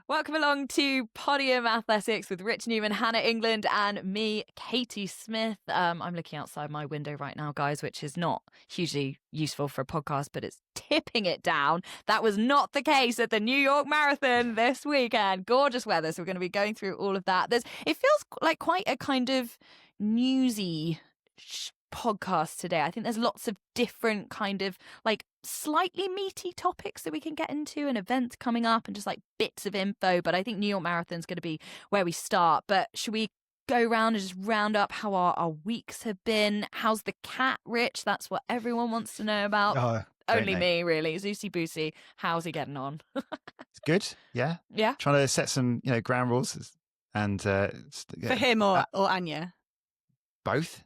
Welcome along to Podium Athletics with Rich Newman, Hannah England, and me, Katie Smith. I'm looking outside my window right now, guys, which is not hugely useful for a podcast, but it's tipping it down. That was not the case at the New York Marathon this weekend. Gorgeous weather, so we're going to be going through all of that. It feels like quite a kind of newsy podcast today. I think there's lots of different kind of like slightly meaty topics that we can get into, and events coming up and just like bits of info. But I think New York Marathon's going to be where we start. But should we go around and just round up how our weeks have been? How's the cat, Rich? That's what everyone wants to know about. Only me, really. Zoosy Boosy, how's he getting on? It's good. Yeah. Yeah. Trying to set some, ground rules and for him or Anya. Both.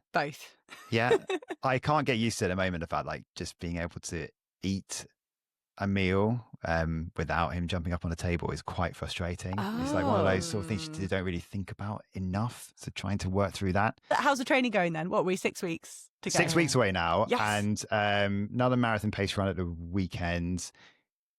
Yeah. I can't get used to it at the moment, the fact like just being able to eat a meal without him jumping up on the table is quite frustrating. It's like one of those sort of things you don't really think about enough. So trying to work through that. How's the training going then? What were we, 6 weeks to go? 6 weeks away now. Yes. And another marathon pace run at the weekend.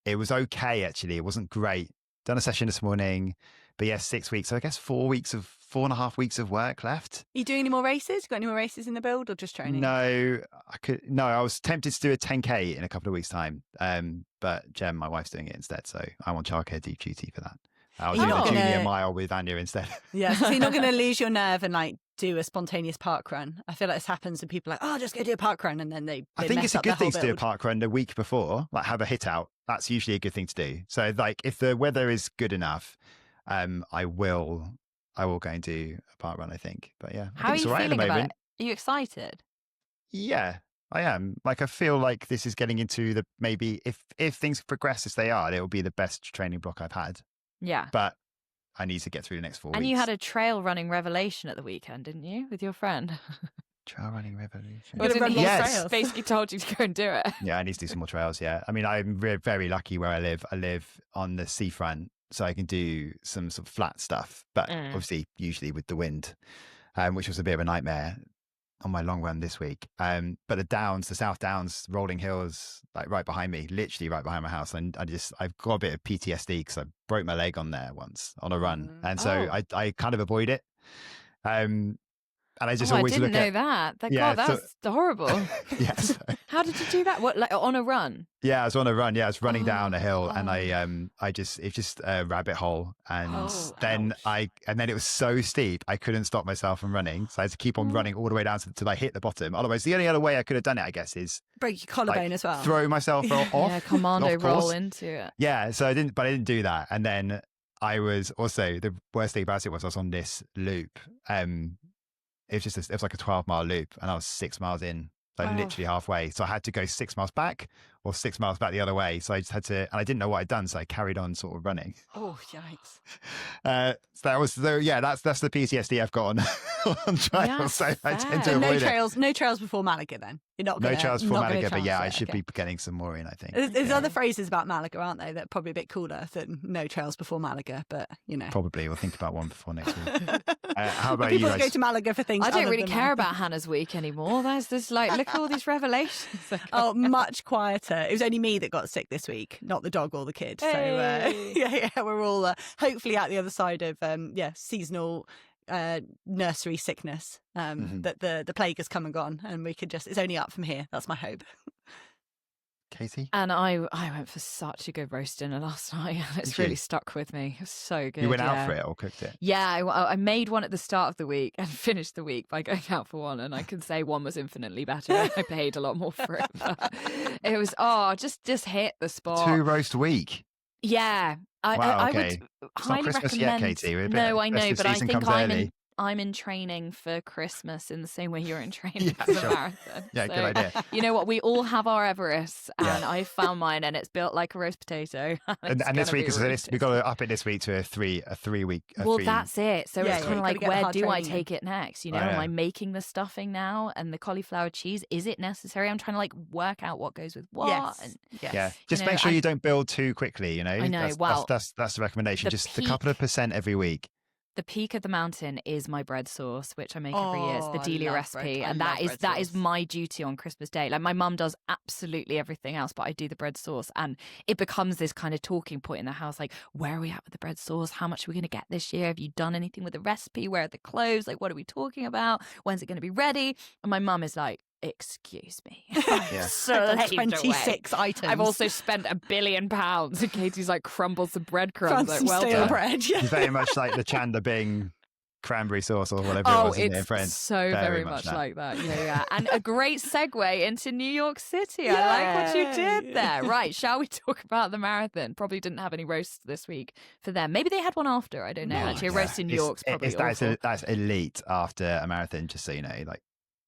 It was okay, actually. It wasn't great. Done a session this morning, but 6 weeks. So I guess 4.5 weeks of work left. Are you doing any more races? Got any more races in the build or just training? No, I was tempted to do a 10K in a couple of weeks' time. But Jem, my wife's doing it instead. So I'm on childcare deep duty for that. I was doing a junior mile with Anya instead. Yeah, so you're not going to lose your nerve and like do a spontaneous park run. I feel like this happens when people are like, just go do a park run, and then they I think it's a good thing to build. do a park run the week before, like have a hit out. That's usually a good thing to do. So like if the weather is good enough, I will go and do a park run, I think. But yeah, How are you feeling about it? Are you excited? Yeah, I am. Like I feel like this is getting into the maybe if things progress as they are, it will be the best training block I've had. Yeah. But I need to get through the next 4 weeks. And you had a trail running revelation at the weekend, didn't you, with your friend? Trail running revolution. Well, didn't he trails. basically told you to go and do it? Yeah, I need to do some more trails. Yeah, I mean, I'm very lucky where I live. I live on the seafront, so I can do some sort of flat stuff. But obviously, usually with the wind, which was a bit of a nightmare on my long run this week. But the South Downs, rolling hills, like right behind me, literally right behind my house. And I've got a bit of PTSD because I broke my leg on there once on a run, and so I kind of avoid it. And I just always look at... I didn't know that. God, that's horrible. Yes. How did you do that? What, like on a run? Yeah, I was on a run. Yeah, I was running down a hill, and it's just a rabbit hole, and then it was so steep I couldn't stop myself from running, so I had to keep on running all the way down till I hit the bottom. Otherwise, the only other way I could have done it, I guess, is break your collarbone as well. Throw myself off. Yeah, commando roll into it. Yeah, so I didn't do that, and then I was also the worst thing about it was I was on this loop. It was like a 12-mile loop, and I was 6 miles in, like literally halfway. So I had to go 6 miles back or 6 miles back the other way. So I just had to, and I didn't know what I'd done, so I carried on sort of running. Oh, yikes! So that was that's the PTSD I've got on trials. So I tend to avoid it. No trails before Malaga. Then you're not no trails before Malaga, but I should be getting some more in. I think there's other phrases about Malaga, aren't they? That are probably a bit cooler than no trails before Malaga. But probably we'll think about one before next week. How about people you guys? Go to Malaga for things. I don't really care about Hannah's week anymore. There's this look at all these revelations. Much quieter. It was only me that got sick this week, not the dog or the kid. Hey. So we're all hopefully out the other side of seasonal nursery sickness. That the plague has come and gone, and we could it's only up from here. That's my hope. Katie? And I went for such a good roast dinner last night, and it's really stuck with me. It was so good. You went out for it or cooked it? Yeah, I made one at the start of the week and finished the week by going out for one, and I can say one was infinitely better. I paid a lot more for it. But it was just hit the spot. 2 roast a week. Yeah. Wow, I okay. would It's not Christmas recommend... yet, Katie. No, I know, but I think I'm in training for Christmas in the same way you're in training for the marathon. Yeah, so, good idea. You know what? We all have our Everests, and I found mine, and it's built like a roast potato. And this week, we've got to up it this week to a three week. That's it. So it's kind of like, where do I take it next? Am I making the stuffing now and the cauliflower cheese? Is it necessary? I'm trying to like work out what goes with what. Yes. Yeah. Just make sure you don't build too quickly. I know. That's the recommendation. Just a couple of % every week. the peak of the mountain is my bread sauce, which I make every year. It's the I Delia love recipe, bread. I and love bread that is sauce. my duty on Christmas Day. Like my mum does absolutely everything else, but I do the bread sauce, and it becomes this kind of talking point in the house. Like, where are we at with the bread sauce? How much are we going to get this year? Have you done anything with the recipe? Where are the cloves? Like, what are we talking about? When's it going to be ready? And my mum is like, excuse me. Yeah. Slaved away. 26 items. I've also spent £1 billion. And Katie's like crumbles some breadcrumbs. France Like, some well stale done. bread. Yeah. It's very much like the Chandler Bing cranberry sauce or whatever it Oh, was, isn't it, in it's France? so very much that. like that. Yeah. And a great segue into New York City. I like what you did there. Right. Shall we talk about the marathon? Probably didn't have any roasts this week for them. Maybe they had one after. I don't know. Actually, a roast in New York's probably awful. That's elite after a marathon, just so you know. Like,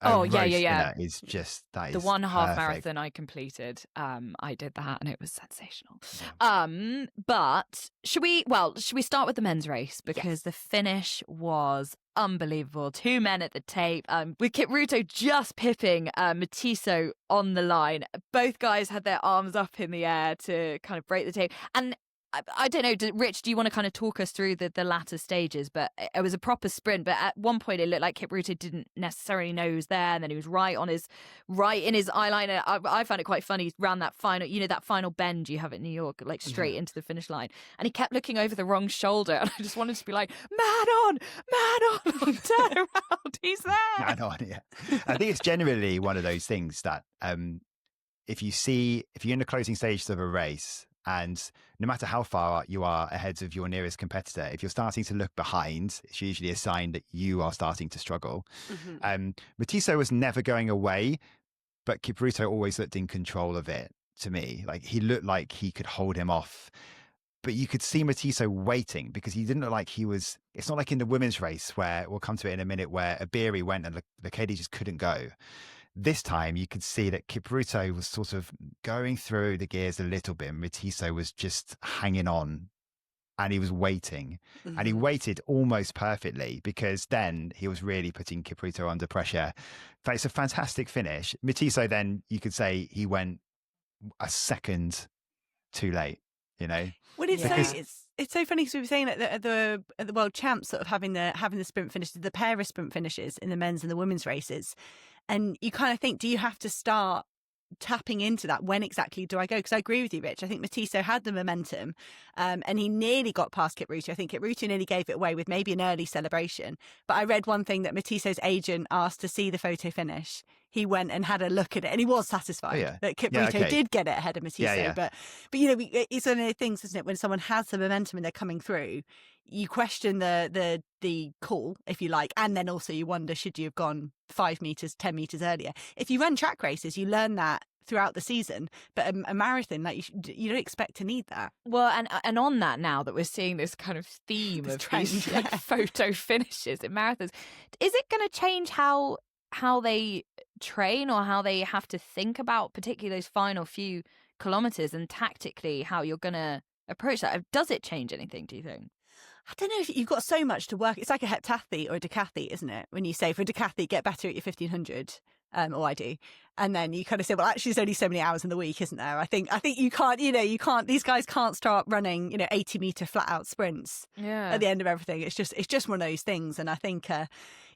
Oh, yeah. It's just that the is one half perfect. marathon I completed. I did that and it was sensational. Yeah. But should we start with the men's race because the finish was unbelievable. 2 men at the tape, with Kipruto just pipping Matiso on the line. Both guys had their arms up in the air to kind of break the tape. And I don't know, Rich, do you want to kind of talk us through the latter stages? But it was a proper sprint. But at one point, it looked like Kipruto didn't necessarily know he was there, and then he was right in his eyeliner. I found it quite funny. He ran that final, that final bend you have at New York, like straight into the finish line, and he kept looking over the wrong shoulder. And I just wanted to be like, man on, turn around, he's there. Man on, yeah. I think it's generally one of those things that if you're in the closing stages of a race. And no matter how far you are ahead of your nearest competitor, if you're starting to look behind, it's usually a sign that you are starting to struggle. Mm-hmm. Matiso was never going away, but Kipruto always looked in control of it to me. Like he looked like he could hold him off. But you could see Matiso waiting because he didn't look like he was. It's not like in the women's race where we'll come to it in a minute where Obiri went and Katie just couldn't go. This time you could see that Kipruto was sort of going through the gears a little bit. Matiso was just hanging on and he was waiting. Mm-hmm. And he waited almost perfectly because then he was really putting Kipruto under pressure. In fact, it's a fantastic finish. Matiso then, you could say he went a second too late, Well, it's so funny because we were saying at the World Champs sort of having the sprint finishes, the pair of sprint finishes in the men's and the women's races. And you kind of think, do you have to start tapping into that? When exactly do I go? Because I agree with you, Rich. I think Matiso had the momentum and he nearly got past Kipruto. I think Kipruto nearly gave it away with maybe an early celebration. But I read one thing that Matiso's agent asked to see the photo finish. He went and had a look at it and he was satisfied that Kipruto did get it ahead of Matiso. But it's one of the things, isn't it? When someone has the momentum and they're coming through, you question the call, if you like, and then also you wonder, should you have gone 5 meters, 10 meters earlier? If you run track races, you learn that throughout the season, but a marathon, like you don't expect to need that. Well, and on that, now that we're seeing this kind of theme of trend, these like photo finishes in marathons, is it going to change how they train or how they have to think about particularly those final few kilometers and tactically how you're going to approach that? Does it change anything, do you think? I don't know, if you've got so much to work. It's like a heptathlete or a decathlete, isn't it? When you say for a decathlete, get better at your 1500, or I do. And then you kind of say, well, actually, there's only so many hours in the week, isn't there? I think you can't, these guys can't start running, 80 meter flat out sprints at the end of everything. It's just one of those things. And I think, but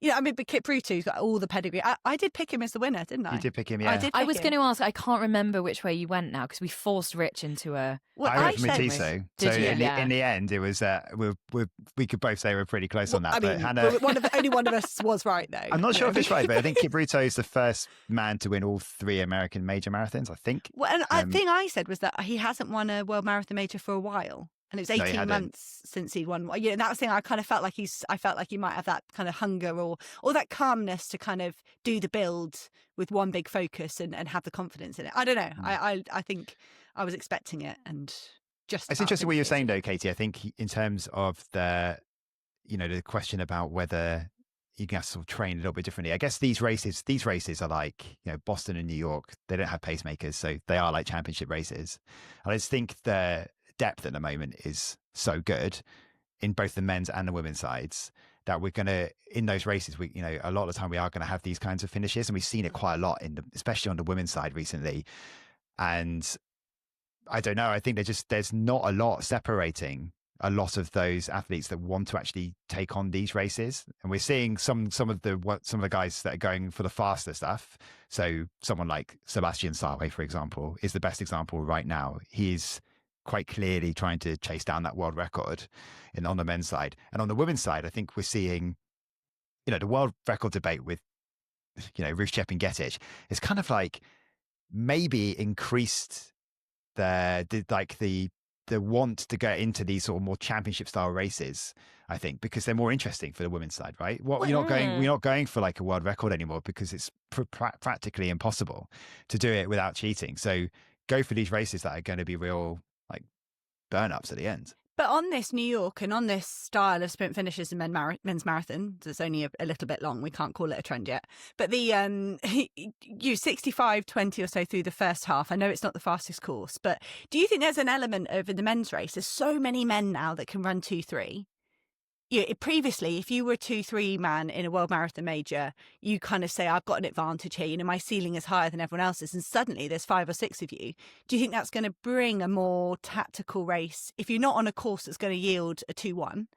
Kipruto's got all the pedigree. I did pick him as the winner, didn't I? You did pick him, yeah. I was going to ask, I can't remember which way you went now because we forced Rich into a... Well, I went Matiso. So in the end, it was, we could both say we're pretty close on that. I mean, but Hannah... only one of us was right, though. I'm not sure if it's right, but I think Kipruto is the first man to win all 3 American major marathons, I think. Well, and the thing I said was that he hasn't won a world marathon major for a while. And it was 18 months since he'd won. And that was the thing. I kind of felt like he might have that kind of hunger or that calmness to kind of do the build with one big focus and have the confidence in it. I don't know. I think I was expecting it and just. It's interesting what you're saying though, Katie. I think in terms of the question about whether you can have to sort of train a little bit differently. I guess these races are like, Boston and New York. They don't have pacemakers, so they are like championship races. And I just think the depth at the moment is so good in both the men's and the women's sides that we're going to, in those races, a lot of the time we are going to have these kinds of finishes, and we've seen it quite a lot especially on the women's side recently. And I don't know, I think there's not a lot separating a lot of those athletes that want to actually take on these races, and we're seeing some of the guys that are going for the faster stuff. So someone like Sebastian Sawe, for example, is the best example right now. He's quite clearly trying to chase down that world record on the men's side. And on the women's side, I think we're seeing, the world record debate with, Ruth Chepngetich is kind of like maybe increased the want to get into these sort of more championship style races, I think, because they're more interesting for the women's side, right? We're not going for like a world record anymore because it's practically impossible to do it without cheating. So go for these races that are going to be real like burn-ups at the end. But on this New York and on this style of sprint finishes and men's marathon, it's only a little bit long. We can't call it a trend yet. But the 65-20 or so through the first half. I know it's not the fastest course, but do you think there's an element over the men's race? There's so many men now that can run 2-3. Previously, if you were a 2-3 man in a world marathon major, you kind of say, I've got an advantage here. My ceiling is higher than everyone else's. And suddenly there's 5 or 6 of you. Do you think that's going to bring a more tactical race? If you're not on a course that's going to yield a 2-1,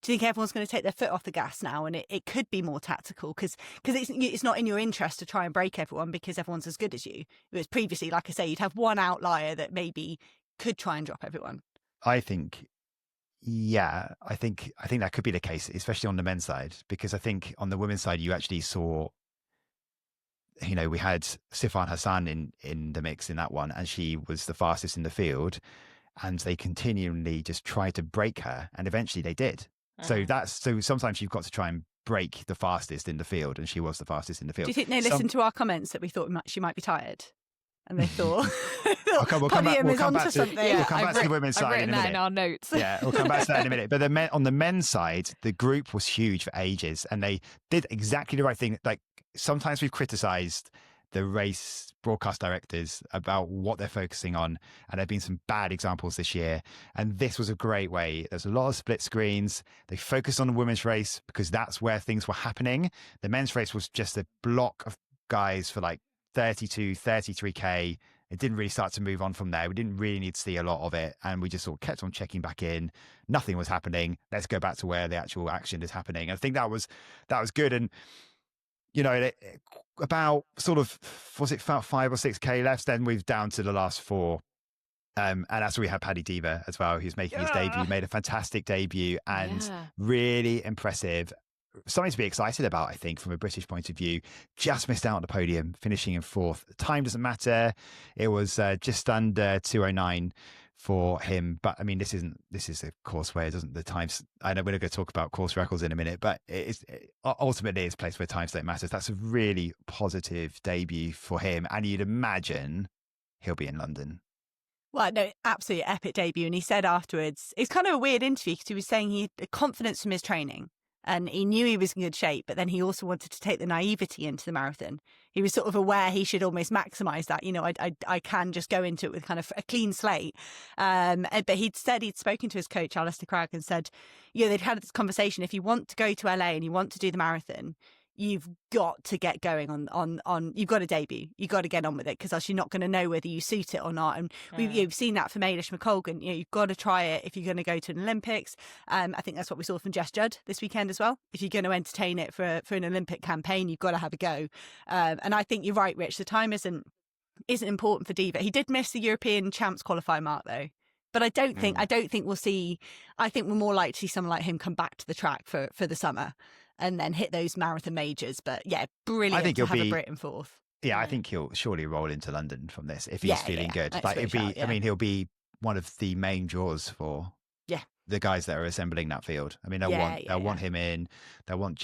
do you think everyone's going to take their foot off the gas now? And it could be more tactical because it's not in your interest to try and break everyone because everyone's as good as you. Whereas previously, like I say, you'd have one outlier that maybe could try and drop everyone. I think that could be the case, especially on the men's side, because I think on the women's side, you actually saw, we had Sifan Hassan in the mix in that one, and she was the fastest in the field, and they continually just tried to break her, and eventually they did. So sometimes you've got to try and break the fastest in the field, and she was the fastest in the field. Do you think they listened to our comments that we thought she might be tired? And they thought, we'll come back to the women's side in a minute. In our notes. Yeah, we'll come back to that in a minute. But on the men's side, the group was huge for ages, and they did exactly the right thing. Like sometimes we've criticised the race broadcast directors about what they're focusing on, and there have been some bad examples this year. And this was a great way. There's a lot of split screens. They focused on the women's race because that's where things were happening. The men's race was just a block of guys for like 32, 33K. It didn't really start to move on from there. We didn't really need to see a lot of it. And we just sort of kept on checking back in. Nothing was happening. Let's go back to where the actual action is happening. I think that was good. And, about sort of, was it about 5 or 6K left? Then we've down to the last 4. And that's where we had Paddy Diva as well. He was making his debut, made a fantastic debut and really impressive. Something to be excited about, I think, from a British point of view. Just missed out on the podium, finishing in 4th. Time doesn't matter. It was just under 2:09 for him. But I mean, this is a course where it doesn't the times. I know we're going to talk about course records in a minute, but ultimately it's a place where times don't matter. That's a really positive debut for him, and you'd imagine he'll be in London. Well, no, absolutely epic debut. And he said afterwards, it's kind of a weird interview because he was saying he had confidence from his training. And he knew he was in good shape, but then he also wanted to take the naivety into the marathon. He was sort of aware he should almost maximise that. I can just go into it with kind of a clean slate. But he'd said he'd spoken to his coach, Alistair Cragg, and said, they'd had this conversation. If you want to go to LA and you want to do the marathon, you've got to get going on you've got to debut. You've got to get on with it because else you're not going to know whether you suit it or not. And we've seen that from Eilish McColgan. You've got to try it if you're going to go to an Olympics. I think that's what we saw from Jess Judd this weekend as well. If you're going to entertain it for an Olympic campaign, you've got to have a go. And I think you're right, Rich. The time isn't important for Diva. He did miss the European Champs qualifier mark though. But I don't think we'll see. I think we're more likely to see someone like him come back to the track for the summer and then hit those marathon majors. But brilliant to have a Brit in 4th. Yeah, I think he'll surely roll into London from this if he's feeling good. Like I mean, he'll be one of the main draws for the guys that are assembling that field. I mean, they'll want him in. They'll want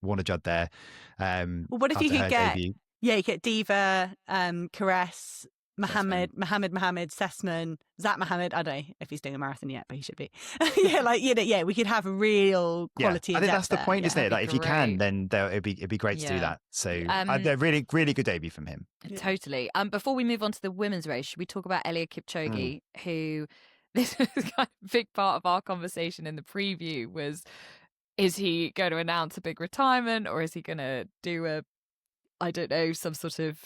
Warner Judd there. Well, what if you could get debut. You get Diva, Caress, Mohammed, Sessman, Zach Mohammed. I don't know if he's doing a marathon yet, but he should be. We could have a real quality. I think that's the point, isn't it? Like, if you can, then it'd be great to do that. So they're really, really good debut from him. Totally. Before we move on to the women's race, should we talk about Eliud Kipchoge, who this was kind of a big part of our conversation in the preview was, is he going to announce a big retirement or is he going to do some sort of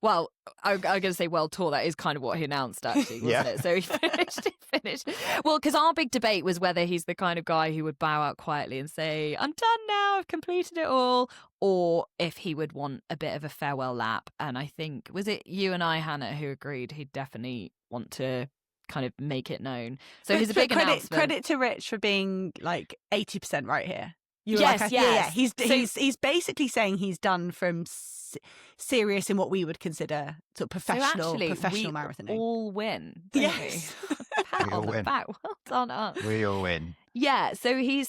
Well, I'm going to say World Tour. That is kind of what he announced, actually, wasn't it? So he finished. Well, because our big debate was whether he's the kind of guy who would bow out quietly and say, I'm done now, I've completed it all, or if he would want a bit of a farewell lap. And I think, was it you and I, Hannah, who agreed he'd definitely want to kind of make it known? So he's a big announcement. Credit to Rich for being like 80% right here. Yes. Yeah. He's basically saying he's done from serious in what we would consider sort of professional marathoning. We all win. Yes. We all win. Well done us. We all win. Yeah. So he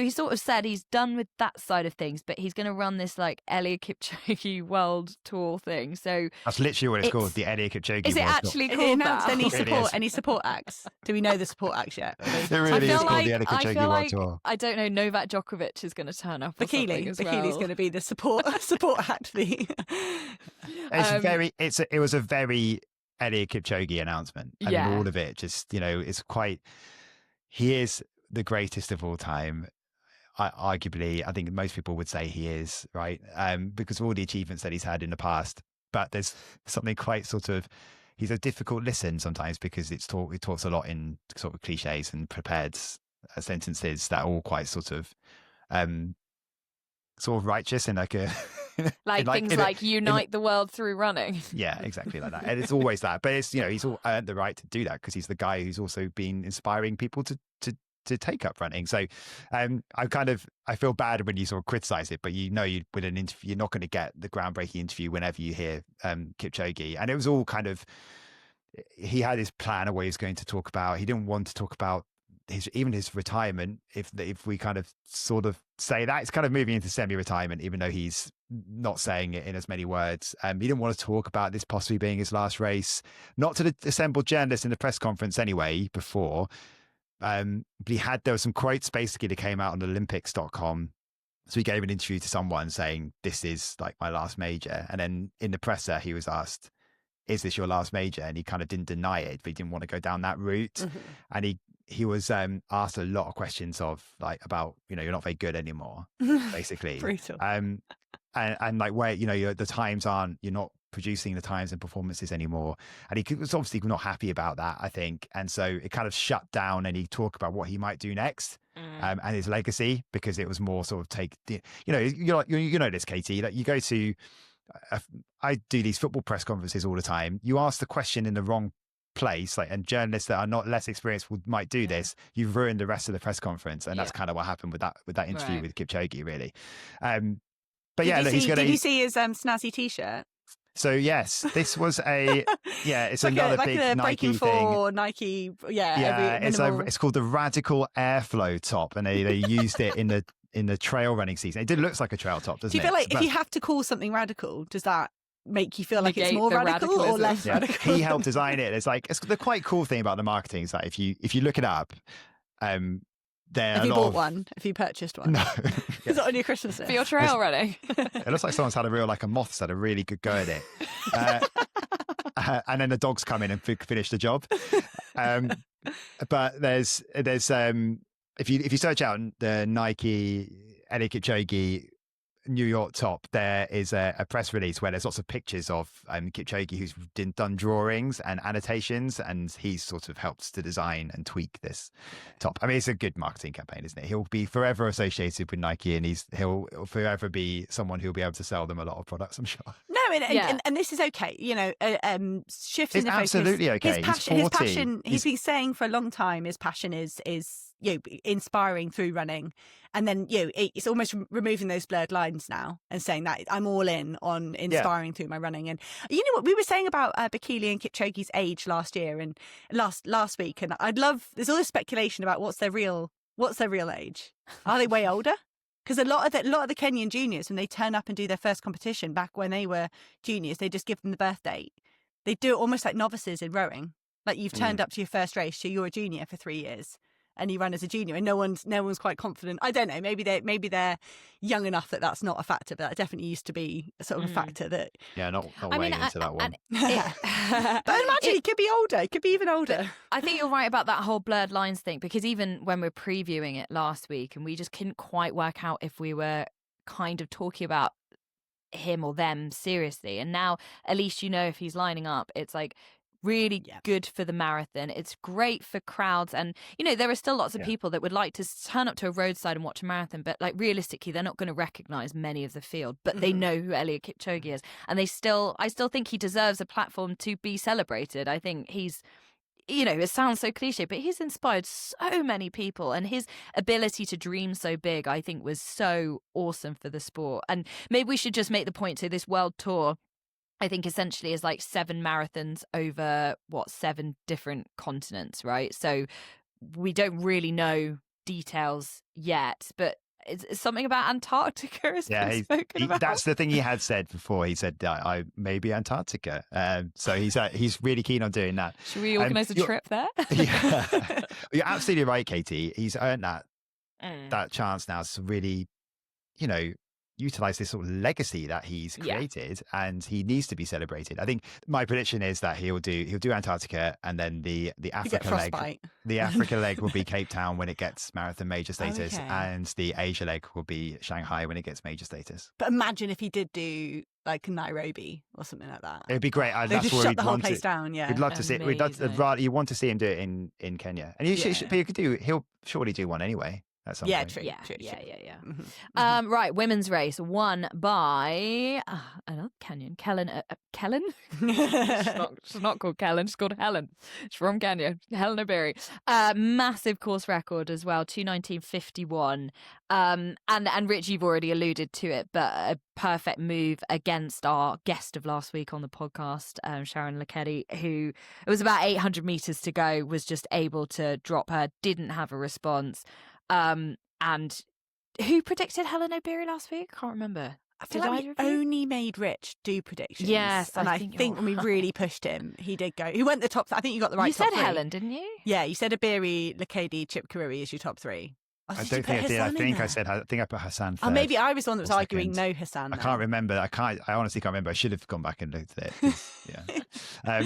sort of said he's done with that side of things, but he's going to run this like Eliud Kipchoge World Tour thing. So that's literally what it's called, the Eliud Kipchoge. Is it World actually Tour. called that? Any support acts? Do we know the support acts yet? It really is called the Eliud Kipchoge World Tour. I don't know. Novak Djokovic is going to turn up. Bekele's going to be the support act. It was a very Eliud Kipchoge announcement. I mean, all of it just, it's quite. He is the greatest of all time. Arguably, I think most people would say he is, right? Because of all the achievements that he's had in the past. But there's something quite sort of, he's a difficult listen sometimes because he talks a lot in sort of cliches and prepared sentences that are all quite sort of righteous in like a things like unite the world through running. Yeah, exactly like that. And it's always that. But it's he's all earned the right to do that because he's the guy who's also been inspiring people to take up running. So I feel bad when you sort of criticize it, but with an interview, you're not going to get the groundbreaking interview whenever you hear Kipchoge. And it was all kind of, he had his plan of what he was going to talk about. He didn't want to talk about his retirement. If we kind of sort of say that, it's kind of moving into semi-retirement, even though he's not saying it in as many words. He didn't want to talk about this possibly being his last race, not to the assembled journalists in the press conference anyway, before. But there were some quotes basically that came out on Olympics.com. So he gave an interview to someone saying, this is like my last major. And then in the presser, he was asked, is this your last major? And he kind of didn't deny it, but he didn't want to go down that route. Mm-hmm. And he was asked a lot of questions about, you're not very good anymore, basically. Brutal. And like where, the times you're not producing the times and performances anymore. And he was obviously not happy about that, I think. And so it kind of shut down, and he talked about what he might do next and his legacy, because it was more sort of you know this, Katie, that you go to, I do these football press conferences all the time. You ask the question in the wrong place, and journalists that are not less experienced might do this. You've ruined the rest of the press conference, and that's kind of what happened with that interview with Kipchoge, really. But did you see his snazzy T-shirt? So yes, this was it's another big Nike thing. Nike, it's called the Radical Airflow top, and they used it in the trail running season. It did look like a trail top, doesn't it? Do you feel like if you have to call something radical, does that make you feel like it's more radical or less radical? He helped design it. It's the quite cool thing about the marketing is that if you look it up, have you bought one? Have you purchased one? No. Is it on your Christmas list? For your trail running? It looks like someone's had a moth's had a really good go at it. And then the dogs come in and finish the job. But there's if you search out the Nike Eliud Kipchoge New York top, there is a press release where there's lots of pictures of Kipchoge who's done drawings and annotations, and he's sort of helped to design and tweak this top. I mean, it's a good marketing campaign, isn't it? He'll be forever associated with Nike, and he'll forever be someone who'll be able to sell them a lot of products, I'm sure. No, and this is okay. Shifting the focus. Absolutely okay. His passion. He's been saying for a long time. His passion is inspiring through running, and then it's almost removing those blurred lines now and saying that I'm all in on inspiring through my running. And you know what we were saying about Bekele and Kipchoge's age last year and last week, and there's all this speculation about what's their real age. Are they way older? Because a lot of the Kenyan juniors, when they turn up and do their first competition back when they were juniors, they just give them the birth date. They do it almost like novices in rowing. Like you've turned up to your first race, so you're a junior for 3 years, and you run as a junior, and no one's quite confident. I don't know. Maybe they're young enough that that's not a factor, but that definitely used to be sort of a factor that. Yeah, not weighing into that one. But imagine it could be older. It could be even older. I think you're right about that whole blurred lines thing, because even when we're previewing it last week, and we just couldn't quite work out if we were kind of talking about him or them seriously. And now at least you know if he's lining up, it's like really good for the marathon. It's great for crowds. And, you know, there are still lots of people that would like to turn up to a roadside and watch a marathon, but like realistically, they're not going to recognize many of the field, but they know who Eliud Kipchoge is. And I still think he deserves a platform to be celebrated. I think he's, you know, it sounds so cliche, but he's inspired so many people, and his ability to dream so big, I think, was so awesome for the sport. And maybe we should just make the point to this world tour, I think essentially is like 7 marathons over 7 different continents, right? So we don't really know details yet, but it's something about Antarctica has been spoken about. That's the thing he had said before. He said, I maybe Antarctica. So he's really keen on doing that. Should we organise a trip there? Yeah. You're absolutely right, Katie. He's earned that chance now to really, you know, utilize this sort of legacy that he's created, and he needs to be celebrated. I think my prediction is that he'll do Antarctica, and then the Africa leg will be Cape Town when it gets marathon major status, and the Asia leg will be Shanghai when it gets major status. But imagine if he did do like Nairobi or something like that. It'd be great. They just shut the whole place down. Yeah, we'd love to see. You want to see him do it in Kenya, and he'll surely do one anyway. At some point. True. Mm-hmm. Right, women's race won by another Kenyan, Hellen. she's not called Kellen. She's called Hellen. She's from Kenya. Hellen Obiri. Massive course record as well, 2:19:51. And Rich, you've already alluded to it, but a perfect move against our guest of last week on the podcast, Sharon Lekedi, who it was about 800 meters to go, was just able to drop her, didn't have a response. And who predicted Hellen Obiri last week? I can't remember. I feel like we only made Rich do predictions. Yes, and I think when we really pushed him, he did go. He went the top. I think you got the right. You top said 3. Hellen, didn't you? Yeah, you said Obiri, Lekedi, Kipchoge is your top 3. I don't think I did. I think I put Hassan third. Oh, maybe I was the one that was arguing no Hassan. I can't remember. I honestly can't remember. I should have gone back and looked at it. Yeah.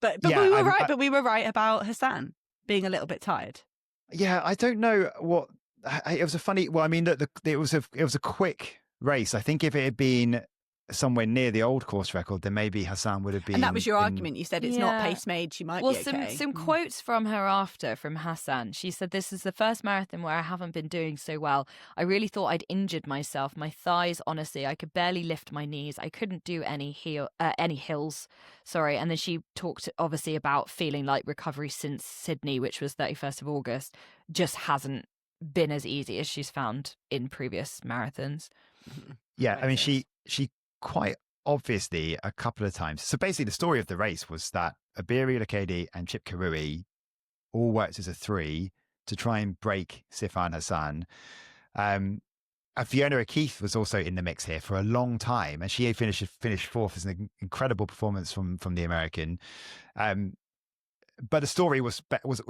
But we were right. But we were right about Hassan being a little bit tired. Yeah, I don't know what it was. It was a quick race. I think if it had been somewhere near the old course record, then maybe Hassan would have been. And that was your argument. You said it's not pace made. She might be okay. Some quotes from her from Hassan. She said, "This is the first marathon where I haven't been doing so well. I really thought I'd injured myself. My thighs, honestly, I could barely lift my knees. I couldn't do any hills. Sorry." And then she talked obviously about feeling like recovery since Sydney, which was 31st of August, just hasn't been as easy as she's found in previous marathons. Yeah, I mean, she quite obviously a couple of times. So basically the story of the race was that Obiri, Lekedi and Kipchoge all worked as a 3 to try and break Sifan Hassan. Fiona O'Keefe was also in the mix here for a long time, and she finished 4th as an incredible performance from the American. But the story was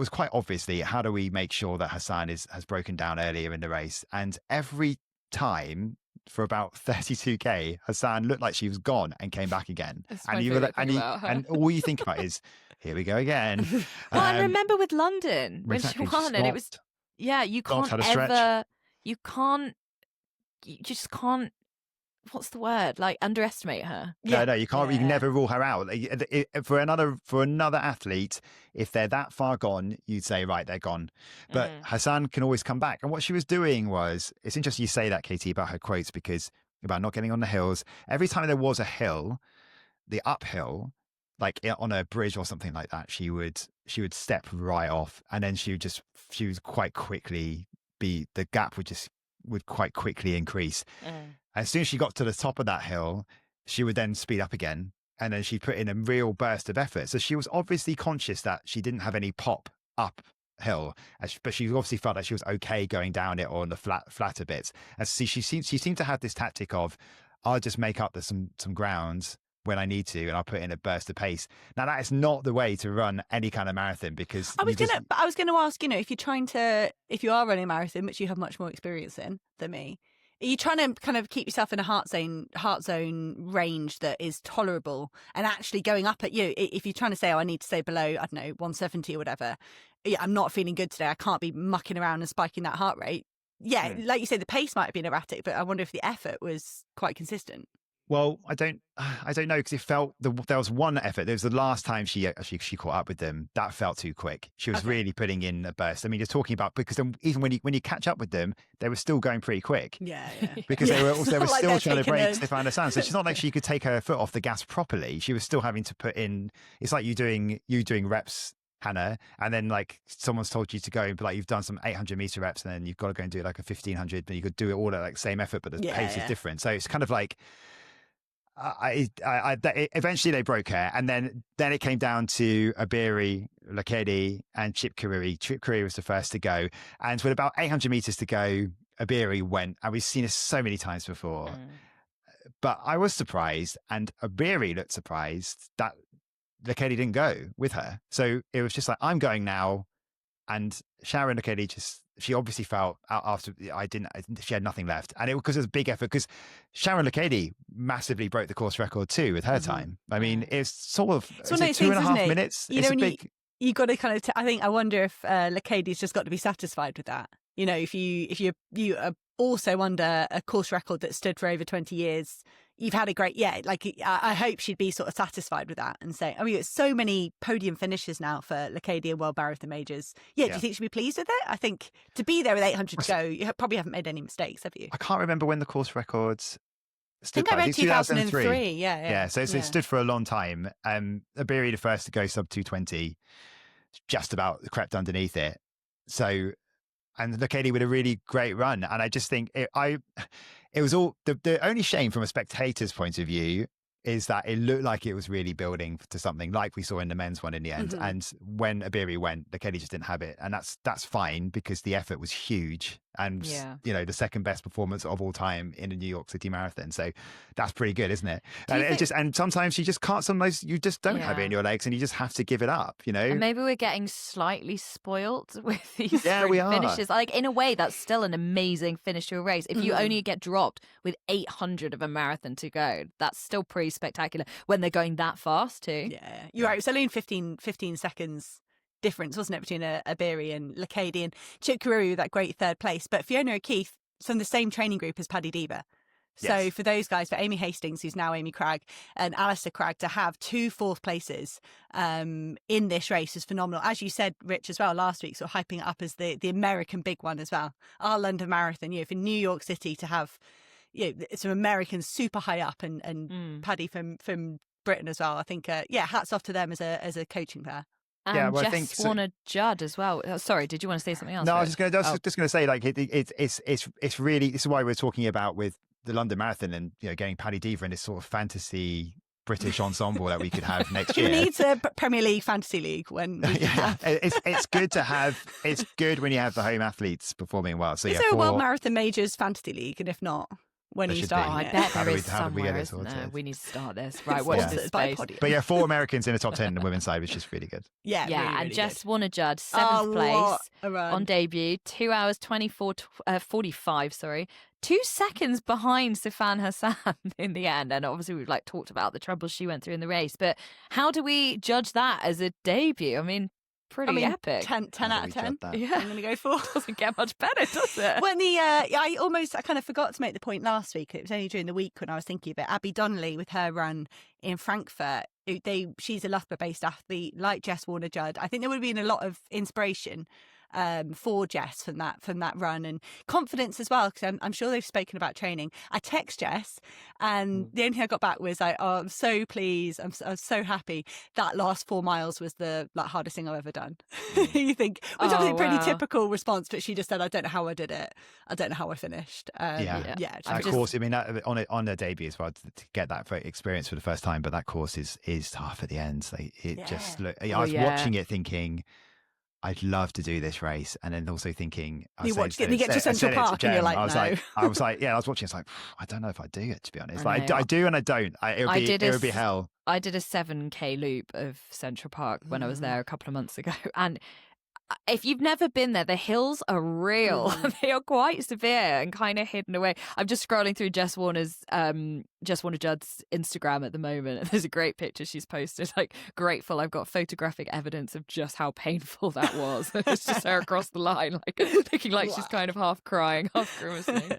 quite obviously, how do we make sure that Hassan has broken down earlier in the race? And every time for about 32k, Hassan looked like she was gone and came back again. And all you think about is, here we go again. Well, and remember with London when she won, and it was you just can't. What's the word? Like underestimate her. No, you can't. You can never rule her out. For another athlete, if they're that far gone, you'd say, right, they're gone. But Hassan can always come back. And what she was doing was, it's interesting you say that, Katie, about her quotes, because about not getting on the hills. Every time there was a hill, the uphill, like on a bridge or something like that, she would step right off, and then she would quite quickly the gap would quite quickly increase. As soon as she got to the top of that hill, she would then speed up again, and then she'd put in a real burst of effort. So she was obviously conscious that she didn't have any pop uphill, but she obviously felt like she was okay going down it or on the flatter bits. And she seemed to have this tactic of, I'll just make up some grounds when I need to, and I'll put in a burst of pace. Now that is not the way to run any kind of marathon, because I was going to ask, if you are running a marathon, which you have much more experience in than me, are you trying to kind of keep yourself in a heart zone range that is tolerable, and actually going up at you? If you're trying to say, I need to stay below, I don't know, 170 or whatever, I'm not feeling good today, I can't be mucking around and spiking that heart rate. like you say, the pace might have been erratic, but I wonder if the effort was quite consistent. Well, I don't know, because it felt there was one effort. There was the last time she caught up with them. That felt too quick. She was really putting in a burst. I mean, you're talking about, because even when you catch up with them, they were still going pretty quick. Yeah. Because they were still trying to break Stefan Hassan. So it's not like she could take her foot off the gas properly. She was still having to put in. It's like you doing reps, Hannah, and then like someone's told you to go, like you've done some 800 meter reps, and then you've got to go and do like a 1500, but you could do it all at like same effort, but the pace is different. So it's kind of like. Eventually they broke her, and then it came down to Obiri, Lekedi, and Chip Kirui. Chip Kirui was the first to go, and with about 800 meters to go, Obiri went, and we've seen this so many times before. But I was surprised, and Obiri looked surprised that Lekedi didn't go with her. So it was just like, I'm going now, and Sharon Lekedi she obviously felt after she had nothing left. And it was a big effort, because Sharon Lekedi massively broke the course record too with her time. I mean, it's sort of 2.5 minutes. You know, you got to kind of, I wonder if Lekedi's just got to be satisfied with that. You know, if you are also under a course record that stood for over 20 years, you've had a great, I hope she'd be sort of satisfied with that and say, it's so many podium finishes now for Lekedi and World Marathon Majors. Do you think she'd be pleased with it? I think to be there with 800 to go, you probably haven't made any mistakes, have you? I can't remember when the course records stood. I read 2003. Yeah. So it stood for a long time. Obiri, the first to go sub 220, just about crept underneath it. So, and Lekedi with a really great run. And I just think it was all the only shame from a spectator's point of view is that it looked like it was really building to something like we saw in the men's one in the end. Mm-hmm. And when Obiri went, Lekedi just didn't have it. And that's fine, because the effort was huge. And, the second best performance of all time in a New York City marathon. So that's pretty good, isn't it? And sometimes you just can't, sometimes you just don't have it in your legs, and you just have to give it up, And maybe we're getting slightly spoilt with these finishes. Like, in a way, that's still an amazing finish to a race. If you only get dropped with 800 of a marathon to go, that's still pretty spectacular when they're going that fast too. Yeah, you're right. It was only 15 seconds difference, wasn't it, between Obiri and Lekedi, and Chip Kirui with that great third place. But Fiona O'Keefe from the same training group as Paddy Diba. So for those guys, for Amy Hastings, who's now Amy Cragg, and Alistair Cragg, to have 2 fourth places in this race is phenomenal. As you said, Rich, as well, last week, sort of hyping it up as the American big one as well. Our London Marathon, for New York City to have some Americans super high up, and Paddy from Britain as well. I think, hats off to them as a coaching pair. And Jess Warner-Judd as well. Oh, sorry, did you want to say something else? No, I was just going to say, like, it's really, this is why we're talking about with the London Marathon and getting Paddy Diva in this sort of fantasy British ensemble that we could have next year. Who needs a Premier League Fantasy League when? It's good to have. It's good when you have the home athletes performing well. So is there a World Marathon Majors Fantasy League? And if not, when are you starting? I bet there is somewhere, isn't there? We need to start this. Right, what's this space? But 4 Americans in the top 10 on the women's side, which is really good. Yeah, really, and really Jess Warner-Judd, 7th place on debut, 2 hours 45. 2 seconds behind Stefan Hassan in the end. And obviously we've talked about the troubles she went through in the race. But how do we judge that as a debut? I mean, pretty epic. 10 out of 10. Yeah. I'm going to go for. Doesn't get much better, does it? When I kind of forgot to make the point last week. It was only during the week when I was thinking about Abby Donnelly with her run in Frankfurt. She's a Loughborough-based athlete like Jess Warner-Judd. I think there would have been a lot of inspiration for Jess from that run, and confidence as well, because I'm sure they've spoken about training. I text Jess, and the only thing I got back was I'm so pleased, I'm so happy. That last 4 miles was the hardest thing I've ever done. You think, which obviously a pretty typical response, but she just said, I don't know how I did it, I don't know how I finished. Of course, I mean, on their debut as well, to get that experience for the first time, but that course is tough at the end. Just look, I was watching it thinking, I'd love to do this race, and then also thinking, you get to Central Park and you're like, no. I was watching. It's like, I don't know if I do it, to be honest. I do and I don't. It would be hell. I did a 7K loop of Central Park when I was there a couple of months ago, and if you've never been there, the hills are real. They are quite severe and kind of hidden away. I'm just scrolling through Jess Warner Judd's Instagram at the moment. There's a great picture she's posted, like, grateful I've got photographic evidence of just how painful that was. It's just her across the line, like looking like she's kind of half crying, half grimacing.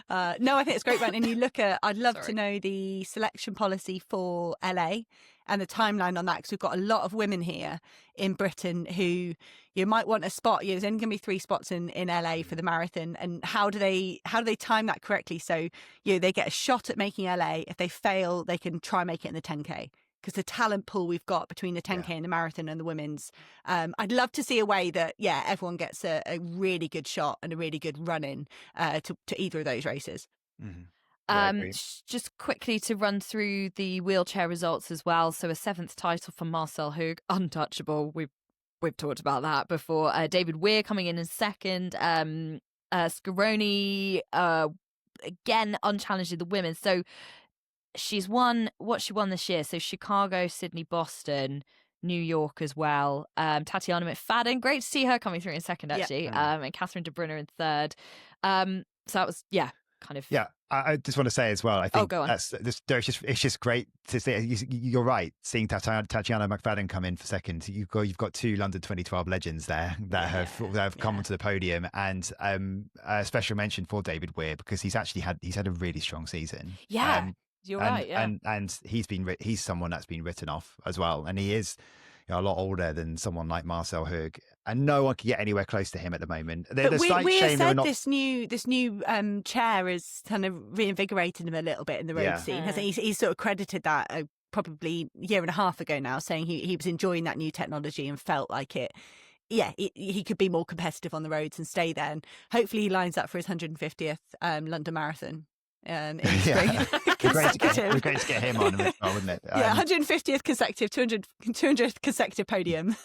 No, I think it's great, and you look at, I'd love to know the selection policy for LA and the timeline on that, because we've got a lot of women here in Britain who you might want a spot. There's only going to be 3 spots in LA for the marathon, and how do they time that correctly so they get a shot at making LA? If they fail, they can try and make it in the 10K, because the talent pool we've got between the 10K and the marathon and the women's. I'd love to see a way that everyone gets a really good shot and a really good run in to either of those races. Mm-hmm. Just quickly to run through the wheelchair results as well. So a 7th title for Marcel Hug, untouchable. We've talked about that before. David Weir coming in 2nd. Scaroni again unchallenged in the women. So she's won what she won this year. So Chicago, Sydney, Boston, New York as well. Tatiana McFadden, great to see her coming through in 2nd actually. And Catherine De Bruyne in 3rd. So that was kind of. Yeah, I just want to say as well, I think go on. it's just great to see. You're right, seeing Tatiana McFadden come in for 2nd. You've got 2 London 2012 legends there that have come onto the podium, and a special mention for David Weir, because he's had a really strong season. Yeah, you're right. Yeah, and he's someone that's been written off as well, and he is a lot older than someone like Marcel Hug, and no one can get anywhere close to him at the moment. But Weir said this new chair has kind of reinvigorated him a little bit in the road scene. He's sort of credited that probably a year and a half ago now, saying he was enjoying that new technology and felt like it. Yeah, he could be more competitive on the roads and stay there. And hopefully he lines up for his 150th London Marathon. In the spring. It'd be great to get him on as well, wouldn't it? 150th consecutive, 200th consecutive podium.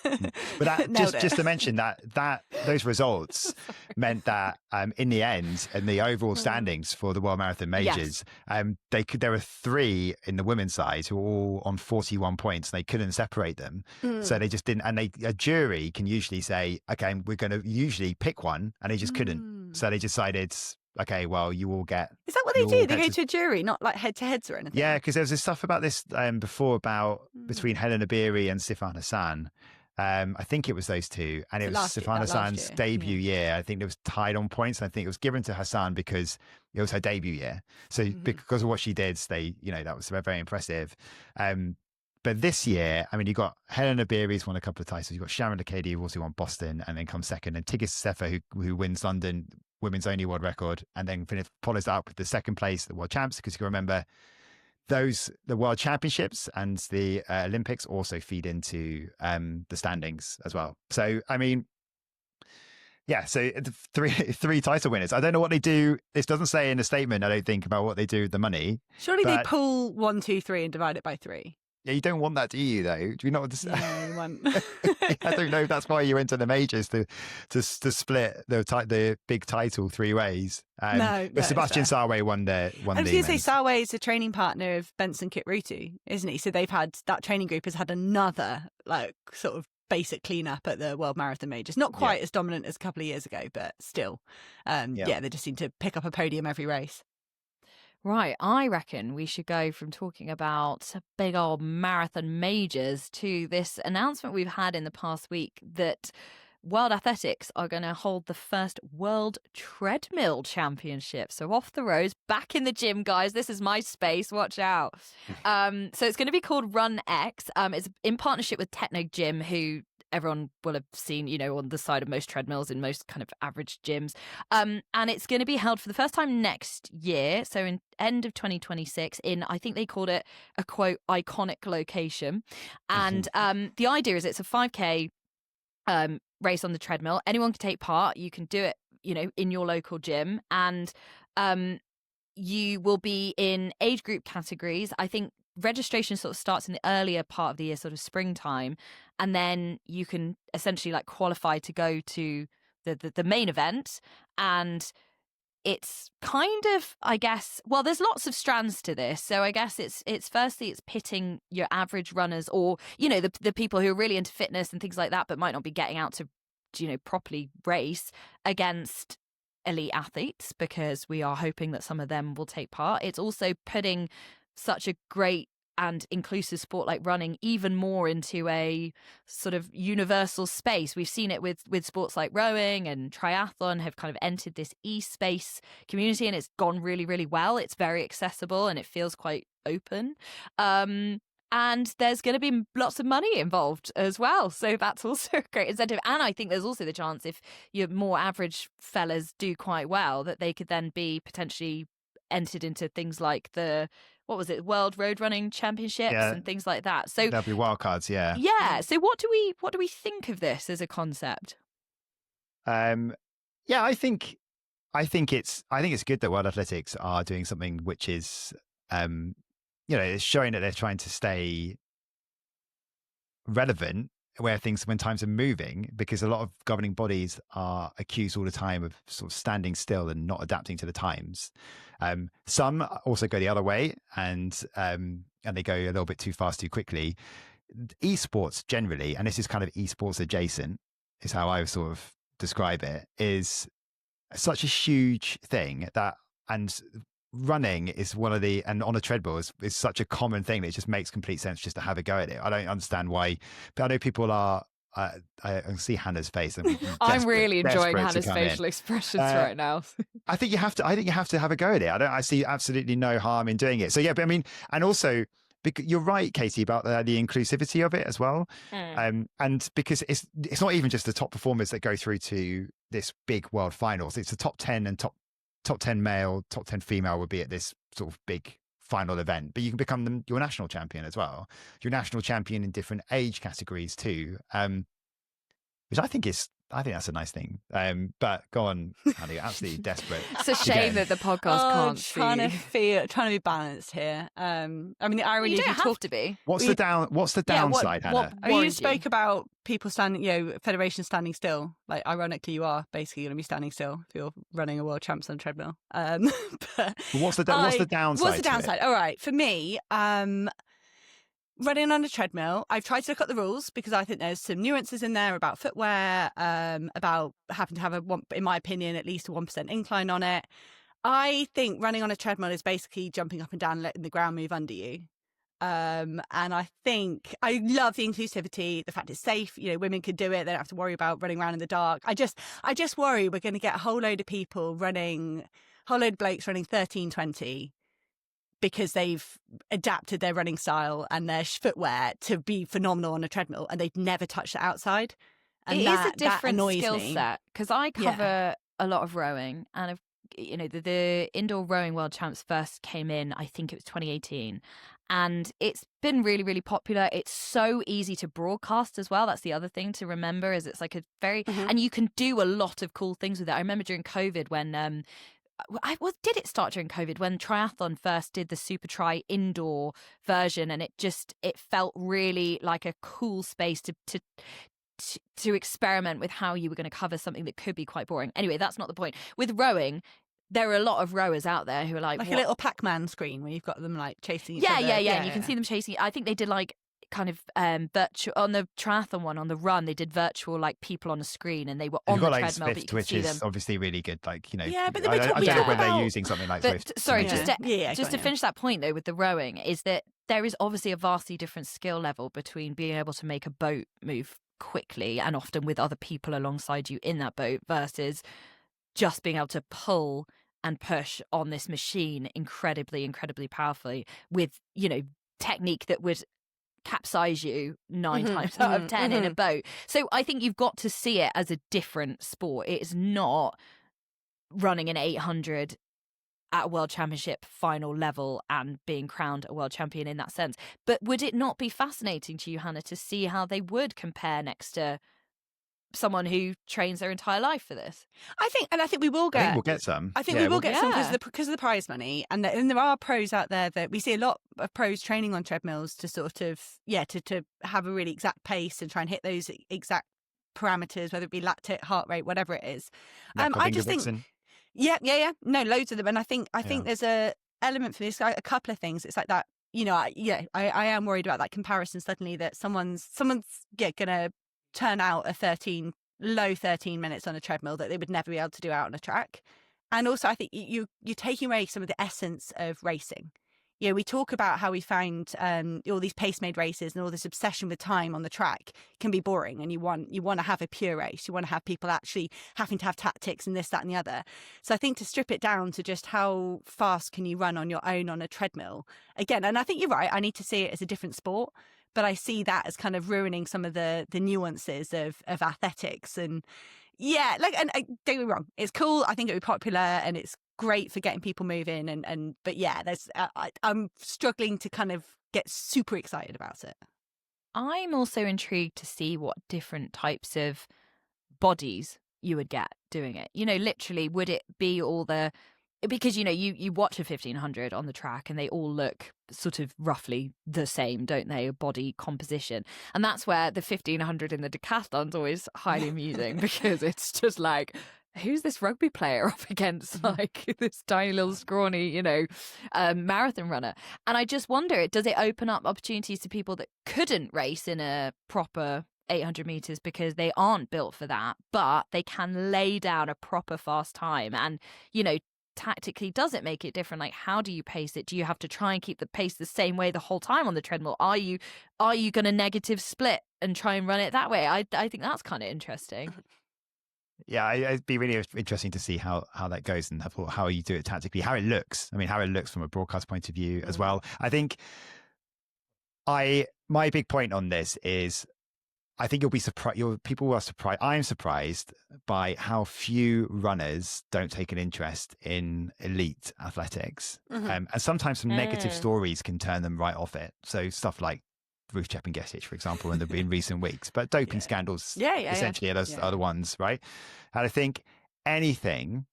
But just to mention that those results meant that in the end, in the overall standings for the World Marathon Majors, there were 3 in the women's side who were all on 41 points. And they couldn't separate them, so they just didn't. And a jury can usually say, okay, we're going to usually pick one, and they just couldn't. So they decided, okay, well, you all get. Is that what they do? They go to a jury, not like head to heads or anything? Yeah, because there was this stuff about this before about between Hellen Obiri and Sifan Hassan. I think it was those 2, and it was Sifan Hassan's debut year. I think it was tied on points. And I think it was given to Hassan because it was her debut year. So because of what she did, that was very impressive. But this year, I mean, you got Hellen Obiri's won a couple of titles. You've got Sharon Lekedi, who also won Boston and then comes 2nd, and Tigist Sefa, who wins London women's only world record, and then follows that up with the 2nd place at the World Champs, because you can remember the World Championships and the Olympics also feed into the standings as well. So, I mean, so three title winners. I don't know what they do. This doesn't say in the statement, I don't think, about what they do with the money. Surely they pull 1, 2, 3 and divide it by 3. Yeah, you don't want that, do you, though? Do you not want to? No, you want... I don't know if that's why you went to the majors to split the big title 3 ways. But Sebastian Sawe won the. I was going to say Sawe is a training partner of Benson Kipruto, isn't he? So that training group has had another sort of basic cleanup at the World Marathon Majors. Not quite as dominant as a couple of years ago, but still, they just seem to pick up a podium every race. Right, I reckon we should go from talking about big old marathon majors to this announcement we've had in the past week that World Athletics are going to hold the first World Treadmill Championships. So off the roads, back in the gym, guys. This is my space. Watch out. So it's going to be called RunX. It's in partnership with Techno Gym, who everyone will have seen, on the side of most treadmills in most kind of average gyms. And it's going to be held for the first time next year. So in end of 2026 in, I think they called it a quote, iconic location. And the idea is it's a 5K race on the treadmill. Anyone can take part. You can do it, in your local gym. And you will be in age group categories. I think registration sort of starts in the earlier part of the year, sort of springtime, and then you can essentially qualify to go to the main event. And it's kind of, I guess, well, there's lots of strands to this. So I guess it's firstly it's pitting your average runners, or the people who are really into fitness and things like that, but might not be getting out to properly race against elite athletes, because we are hoping that some of them will take part. It's also putting such a great and inclusive sport like running even more into a sort of universal space. We've seen it with sports like rowing, and triathlon have kind of entered this e-space community, and it's gone really, really well. It's very accessible and it feels quite open. And there's going to be lots of money involved as well. So that's also a great incentive. And I think there's also the chance, if your more average fellas do quite well, that they could then be potentially entered into things like the, what was it, World Road Running Championships and things like that. So there'll be wildcards, yeah. Yeah. So what do we think of this as a concept? Yeah, I think it's good that World Athletics are doing something which is it's showing that they're trying to stay relevant when times are moving, because a lot of governing bodies are accused all the time of sort of standing still and not adapting to the times. Some also go the other way, and they go a little bit too fast too quickly. Esports generally, and this is kind of esports adjacent, is how I would sort of describe it, is such a huge thing that, and running is one of the, and on a treadmill is such a common thing that it just makes complete sense just to have a go at it. I don't understand why, but I know people are, I can see Hannah's face. I'm really enjoying Hannah's facial expressions right now. I think you have to have a go at it. I see absolutely no harm in doing it. So yeah, but I mean, and also, because you're right, Katie, about the inclusivity of it as well. And because it's not even just the top performers that go through to this big world finals. It's the top 10 and top 10 male, top 10 female would be at this sort of big final event. But you can become your national champion as well. You're national champion in different age categories too, which I think that's a nice thing. But go on, Hannah, you're absolutely desperate. It's a shame that the podcast can't trying to be balanced here. I mean, the irony you is don't have to be. What's the downside, Hannah? You spoke about people standing, federations standing still. Like, ironically, you are basically going to be standing still if you're running a world champs on treadmill. But what's the downside? What's the downside? All right, for me, running on a treadmill, I've tried to look at the rules, because I think there's some nuances in there about footwear, about having to have in my opinion, at least a 1% incline on it. I think running on a treadmill is basically jumping up and down, letting the ground move under you. And I think I love the inclusivity, the fact it's safe. Women could do it; they don't have to worry about running around in the dark. I just worry we're going to get a whole load of blokes running 13:20. Because they've adapted their running style and their footwear to be phenomenal on a treadmill, and they've never touched the outside. And it is a different skill me. set, because I cover a lot of rowing, and the indoor rowing world champs first came in, I think it was 2018, and it's been really, really popular. It's so easy to broadcast as well. That's the other thing to remember, is it's like a very, and you can do a lot of cool things with it. I remember during COVID when did it start during COVID, when triathlon first did the Super Tri indoor version, and it felt really like a cool space to experiment with how you were going to cover something that could be quite boring. Anyway, that's not the point. With rowing, there are a lot of rowers out there who are like a little Pac-Man screen where you've got them like chasing each other. Yeah. And you can see them chasing. I think they did like kind of virtual on the triathlon one, on the run they did virtual like people on a screen, and they were on the treadmill, but you could see them. Which is obviously really good, like but I don't know whether they're using something like Swift. Sorry, just to finish that point though with the rowing, is that there is obviously a vastly different skill level between being able to make a boat move quickly and often with other people alongside you in that boat, versus just being able to pull and push on this machine incredibly powerfully with technique that would capsize you 9 times out of 10 in a boat. So I think you've got to see it as a different sport. It is not running an 800 at a world championship final level and being crowned a world champion in that sense. But would it not be fascinating to you, Hannah, to see how they would compare next to someone who trains their entire life for this? I think we will get. I think we'll get some. I think we will get some because of the prize money, and there are pros out there that we see a lot of pros training on treadmills to sort of to have a really exact pace and try and hit those exact parameters, whether it be lactate, heart rate, whatever it is. I just think. Yeah. No, loads of them, and I think there's a element for this. A couple of things. It's like that. I am worried about that comparison suddenly that someone's going to turn out a low 13 minutes on a treadmill that they would never be able to do out on a track. And also, I think you're taking away some of the essence of racing. You know, we talk about how we find all these pace-made races and all this obsession with time on the track can be boring, and you want to have a pure race. You want to have people actually having to have tactics and this, that, and the other. So I think to strip it down to just how fast can you run on your own on a treadmill, again, and I think you're right, I need to see it as a different sport, but I see that as kind of ruining some of the nuances of athletics. And yeah, like, and don't get me wrong, it's cool. I think it would be popular and it's great for getting people moving. But yeah, there's I'm struggling to kind of get super excited about it. I'm also intrigued to see what different types of bodies you would get doing it. You know, literally, would it be all the, because, you know, you watch a 1500 on the track and they all look sort of roughly the same, don't they? A body composition. And that's where the 1500 in the decathlon's always highly amusing because it's just like, who's this rugby player up against like this tiny little scrawny, you know, marathon runner? And I just wonder, does it open up opportunities to people that couldn't race in a proper 800 meters because they aren't built for that, but they can lay down a proper fast time? And, you know, tactically, does it make it different? Like, how do you pace it? Do you have to try and keep the pace the same way the whole time on the treadmill? Are you going to negative split and try and run it that way? I think that's kind of interesting. Yeah, it'd be really interesting to see how that goes and how you do it tactically, how it looks. I mean, how it looks from a broadcast point of view as well. I think my big point on this is, I think you'll be surprised. People are surprised. I'm surprised by how few runners don't take an interest in elite athletics, and sometimes some negative stories can turn them right off it. So stuff like Ruth Chepngetich, for example, in recent weeks, but doping scandals essentially are the ones, right? And I think anything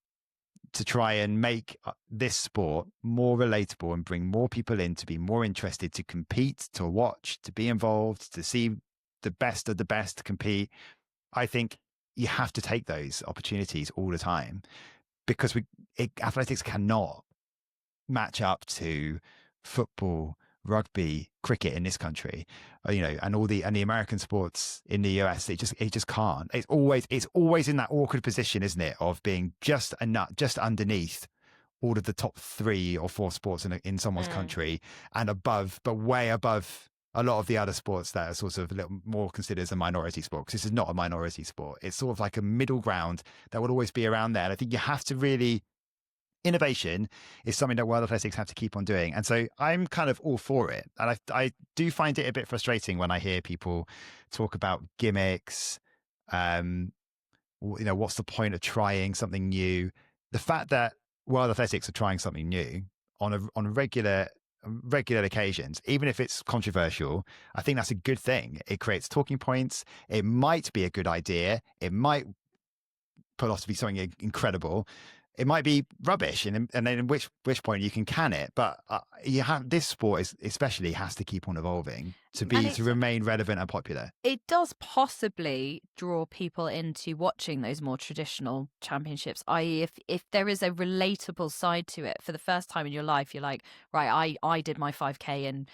to try and make this sport more relatable and bring more people in to be more interested, to compete, to watch, to be involved, to see the best of the best compete. I think you have to take those opportunities all the time, because athletics cannot match up to football, rugby, cricket in this country, you know, and the American sports in the US. It just can't. It's always in that awkward position, isn't it, of being just underneath all of the top 3 or 4 sports in someone's country, and above, but way above a lot of the other sports that are sort of a little more considered as a minority sport, because this is not a minority sport. It's sort of like a middle ground that will always be around there. And I think you have to really, innovation is something that World Athletics have to keep on doing. And so I'm kind of all for it. And I do find it a bit frustrating when I hear people talk about gimmicks. You know, what's the point of trying something new? The fact that World Athletics are trying something new on regular occasions, even if it's controversial, I think that's a good thing. It creates talking points. It might be a good idea. It might pull off to be something incredible. It might be rubbish, and then at which point you can it. But this sport especially has to keep on evolving to remain relevant and popular. It does possibly draw people into watching those more traditional championships, i.e. if there is a relatable side to it. For the first time in your life, you're like, right, I did my 5K in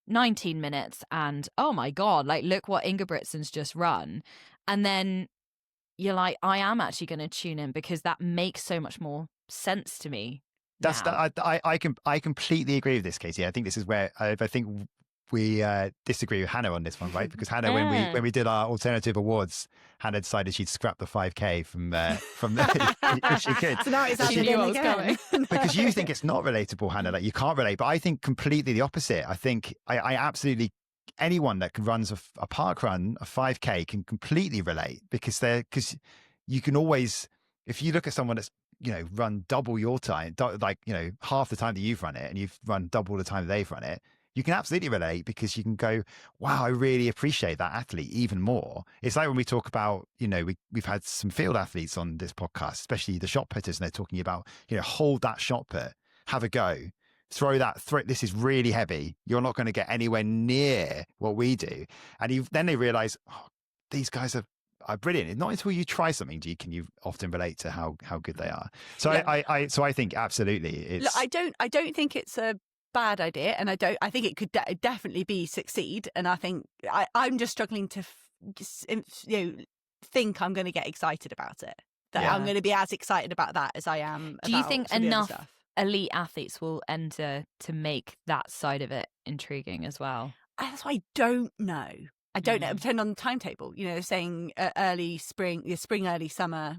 19 minutes and oh my God, like look what Ingebrigtsen's just run. And then you're like, I am actually going to tune in because that makes so much more sense to me. I completely agree with this, Katie. I think this is where I think we disagree with Hannah on this one, right? Because Hannah, when we did our alternative awards, Hannah decided she'd scrap the 5K from if she could. So now it's she knew what was coming. Because you think it's not relatable, Hannah, that you can't relate. But I think completely the opposite. I think I absolutely, anyone that runs a park run, a 5K, can completely relate, because you can always, if you look at someone that's, you know, run double your time, like, you know, half the time that you've run it, and you've run double the time that they've run it, you can absolutely relate, because you can go, wow, I really appreciate that athlete even more. It's like when we talk about, you know, we've had some field athletes on this podcast, especially the shot putters, and they're talking about, you know, hold that shot put, have a go. Throw this is really heavy. You're not going to get anywhere near what we do. And then they realize, oh, these guys are brilliant. It's not until you try something can you often relate to how good they are. So yeah. I think absolutely it's. Look, I don't think it's a bad idea, and I think it could definitely be succeed. And I think I'm just struggling to think I'm going to get excited about it. That Yeah. I'm going to be as excited about that as I am. Do you about think some of the other enough stuff. elite athletes will enter to make that side of it intriguing as well? That's what I don't know. I don't know. Mm. Depending on the timetable, they're saying early spring, early summer.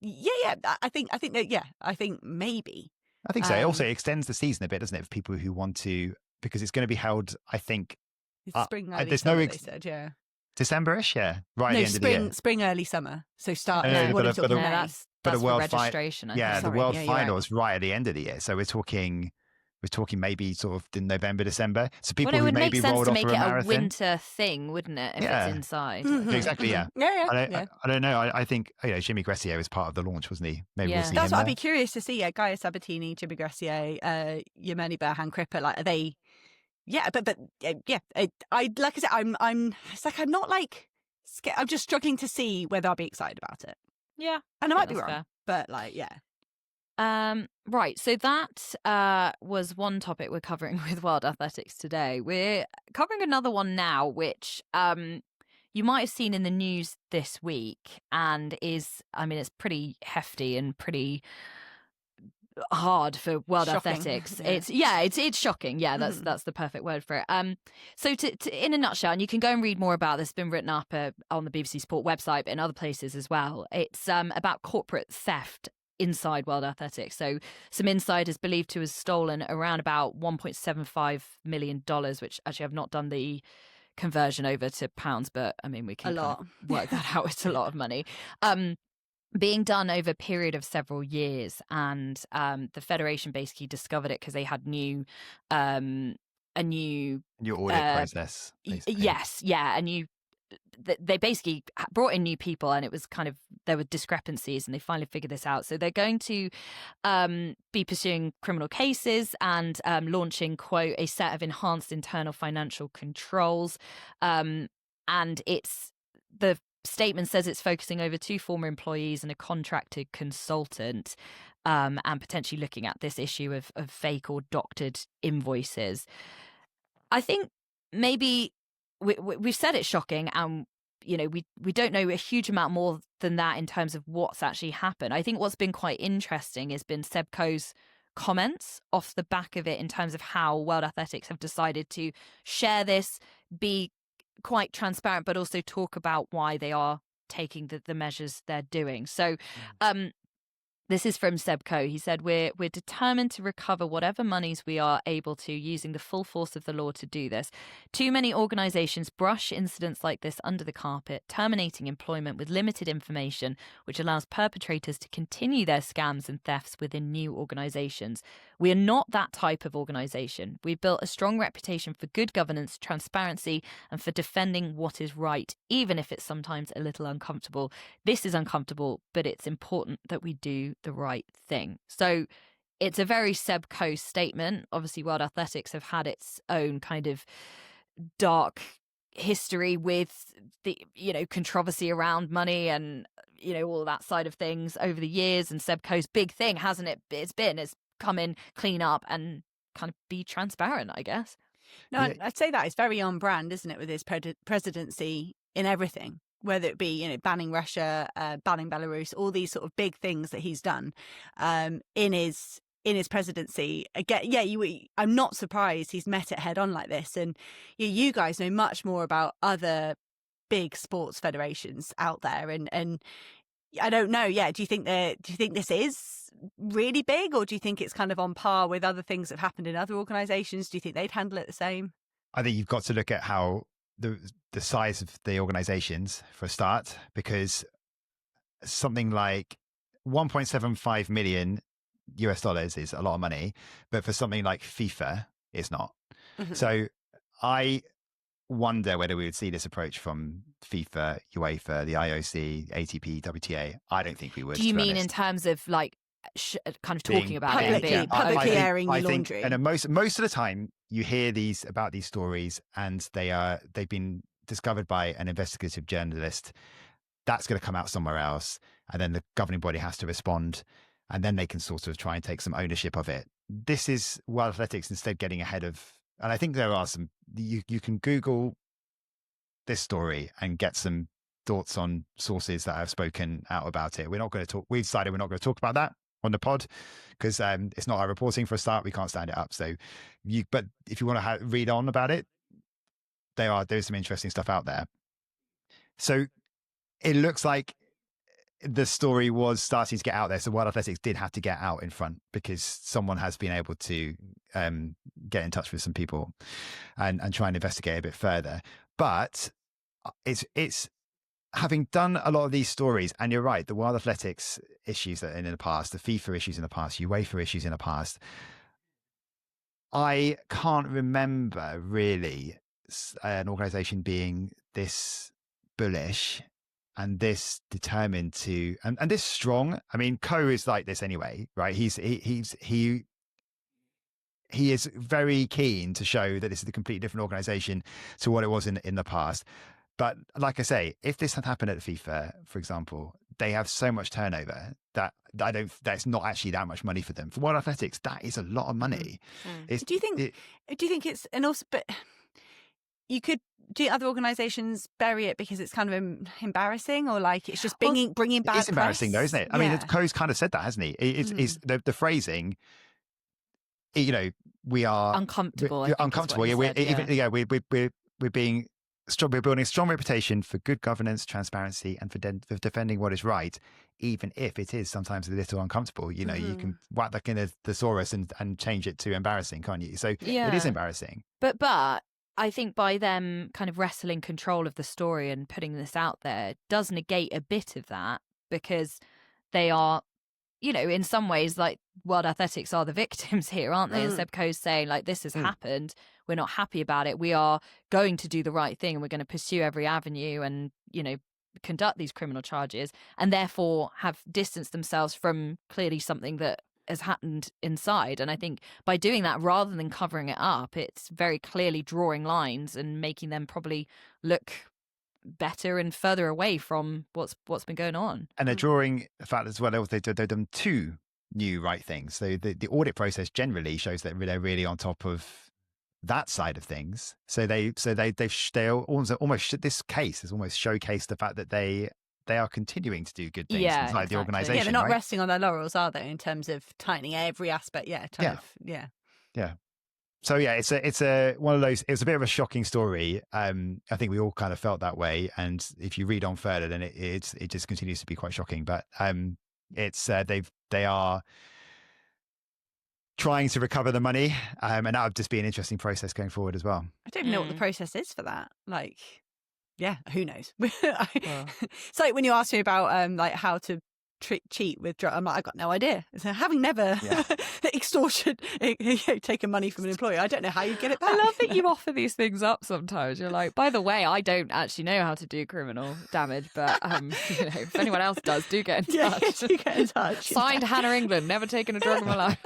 Yeah. I think that. Yeah, I think maybe. I think so. It also extends the season a bit, doesn't it, for people who want to, because it's going to be held, I think, It's spring, early there's summer. no They said, yeah. December-ish, yeah, right at No, the end of the year. spring, early summer. So start. No, what are we but talking a- No, May? that's But for world registration. I yeah, think. the Sorry, world yeah, you're right. final is right at the end of the year, so we're talking maybe sort of in November, December. So people Well, it who would make maybe sense rolled to off make for it a a marathon. winter thing, wouldn't it? If Yeah. it's inside. Mhm, Exactly, yeah. Yeah. I don't know. I think Jimmy Gressier was part of the launch, wasn't he? Maybe Yeah. we'll see That's him what I'd there. be curious to see. Yeah, Gaia Sabatini, Jimmy Gressier, Yemeni Berhan Cripper. Like, are they? Yeah, but yeah. I like I said, I'm. It's like I'm not like. I'm just struggling to see whether I'll be excited about it, Yeah. and I might be that's wrong. fair. But like, yeah. Right, so that was one topic we're covering with World Athletics today. We're covering another one now, which you might have seen in the news this week, and it's pretty hefty and pretty hard for World Shocking. Athletics. Yeah. It's shocking. Yeah, that's the perfect word for it. So to in a nutshell, and you can go and read more about this. It's been written up on the BBC Sport website, but in other places as well. It's about corporate theft inside World Athletics. So some insiders believed to have stolen around about $1.75 million, which actually I've not done the conversion over to pounds, but I mean we can A lot. kind of work that out. It's a lot of money. Being done over a period of several years, and the federation basically discovered it because they had a new New audit process. Basically. Yes, yeah, they basically brought in new people, and it was kind of, there were discrepancies, and they finally figured this out. So they're going to be pursuing criminal cases and launching, quote, a set of enhanced internal financial controls, and the statement says it's focusing over 2 former employees and a contracted consultant, and potentially looking at this issue of fake or doctored invoices. I think maybe we've said it's shocking, and we don't know a huge amount more than that in terms of what's actually happened. I think what's been quite interesting has been Seb Coe's comments off the back of it in terms of how World Athletics have decided to share this, be quite transparent, but also talk about why they are taking the measures they're doing. So this is from Seb Coe. He said, we're determined to recover whatever monies we are able to, using the full force of the law to do this. Too many organisations brush incidents like this under the carpet, terminating employment with limited information, which allows perpetrators to continue their scams and thefts within new organisations. We are not that type of organisation. We've built a strong reputation for good governance, transparency, and for defending what is right, even if it's sometimes a little uncomfortable. This is uncomfortable, but it's important that we do the right thing. So it's a very Seb Coe statement. Obviously, World Athletics have had its own kind of dark history with the controversy around money and all that side of things over the years. And Seb Coe's big thing, hasn't it? It's come in, clean up, and kind of be transparent, I guess. No, yeah. I'd say that is very on brand, isn't it, with his presidency in everything. Whether it be banning Russia, banning Belarus, all these sort of big things that he's done in his presidency. Again, yeah, I'm not surprised he's met it head on like this. And you guys know much more about other big sports federations out there. And I don't know. Yeah, do you think this is really big, or do you think it's kind of on par with other things that have happened in other organisations? Do you think they'd handle it the same? I think you've got to look at how the size of the organizations for a start, because something like 1.75 million US dollars is a lot of money, but for something like FIFA, it's not. Mm-hmm. So I wonder whether we would see this approach from FIFA, UEFA, the IOC, ATP, WTA. I don't think we would. Do you mean in terms of like kind of talking about it, publicly airing your laundry? And most of the time, you hear about these stories, and they've been discovered by an investigative journalist. That's going to come out somewhere else, and then the governing body has to respond, and then they can sort of try and take some ownership of it. This is World Athletics instead getting ahead of, and I think there are some. You can Google this story and get some thoughts on sources that have spoken out about it. We're not going to talk. We decided we're not going to talk about that on the pod because it's not our reporting for a start. We can't stand it up. So but if you want to read on about it, there's some interesting stuff out there. So it looks like the story was starting to get out there. So World Athletics did have to get out in front because someone has been able to get in touch with some people and try and investigate a bit further. But it's having done a lot of these stories, and you're right, the World Athletics issues that in the past, the FIFA issues in the past, UEFA issues in the past, I can't remember really an organization being this bullish and this determined to and this strong. I mean, Co is like this anyway, right? He is very keen to show that this is a completely different organization to what it was in the past. But like I say, if this had happened at the FIFA, for example, they have so much turnover that that's not actually that much money for them. For World Athletics, that is a lot of money. Do you think it's, and also, but you could, do other organisations bury it because it's kind of embarrassing, or like it's just bringing bad It's embarrassing press? though, isn't it? I mean, Co's kind of said that, hasn't he? It's the phrasing. You know, we are uncomfortable. We're uncomfortable. We're being strong. We're building a strong reputation for good governance, transparency, and for defending what is right, even if it is sometimes a little uncomfortable. You know, you can whack that in a thesaurus and change it to embarrassing, can't you? So it is embarrassing. But I think by them kind of wrestling control of the story and putting this out there does negate a bit of that, because they are, you know, in some ways, like, World Athletics are the victims here, aren't they? And Seb Coe's saying, like, this has happened. We're not happy about it. We are going to do the right thing and we're going to pursue every avenue and, you know, conduct these criminal charges, and therefore have distanced themselves from clearly something that has happened inside. And I think by doing that, rather than covering it up, it's very clearly drawing lines and making them probably look better and further away from what's been going on. And they're drawing the fact as well, they've done two new right things. So the audit process generally shows that they're really on top of that side of things. So they almost, this case has almost showcased the fact that they are continuing to do good things inside the organisation. Yeah, they're not resting on their laurels, are they, in terms of tightening every aspect? Yeah. So yeah, it's a one of those. It's a bit of a shocking story. I think we all kind of felt that way, and if you read on further, then it just continues to be quite shocking. But they are trying to recover the money, and that would just be an interesting process going forward as well. I don't even know what the process is for that. Like, yeah, who knows? It's like when you asked me about like how to cheat with drugs, I'm like, I've got no idea. So having never extorted, taken money from an employer, I don't know how you get it back. I love that you offer these things up sometimes. You're like, by the way, I don't actually know how to do criminal damage, but you know, if anyone else does, do get in touch. Do get in touch. Signed, Hannah England, never taken a drug in my life.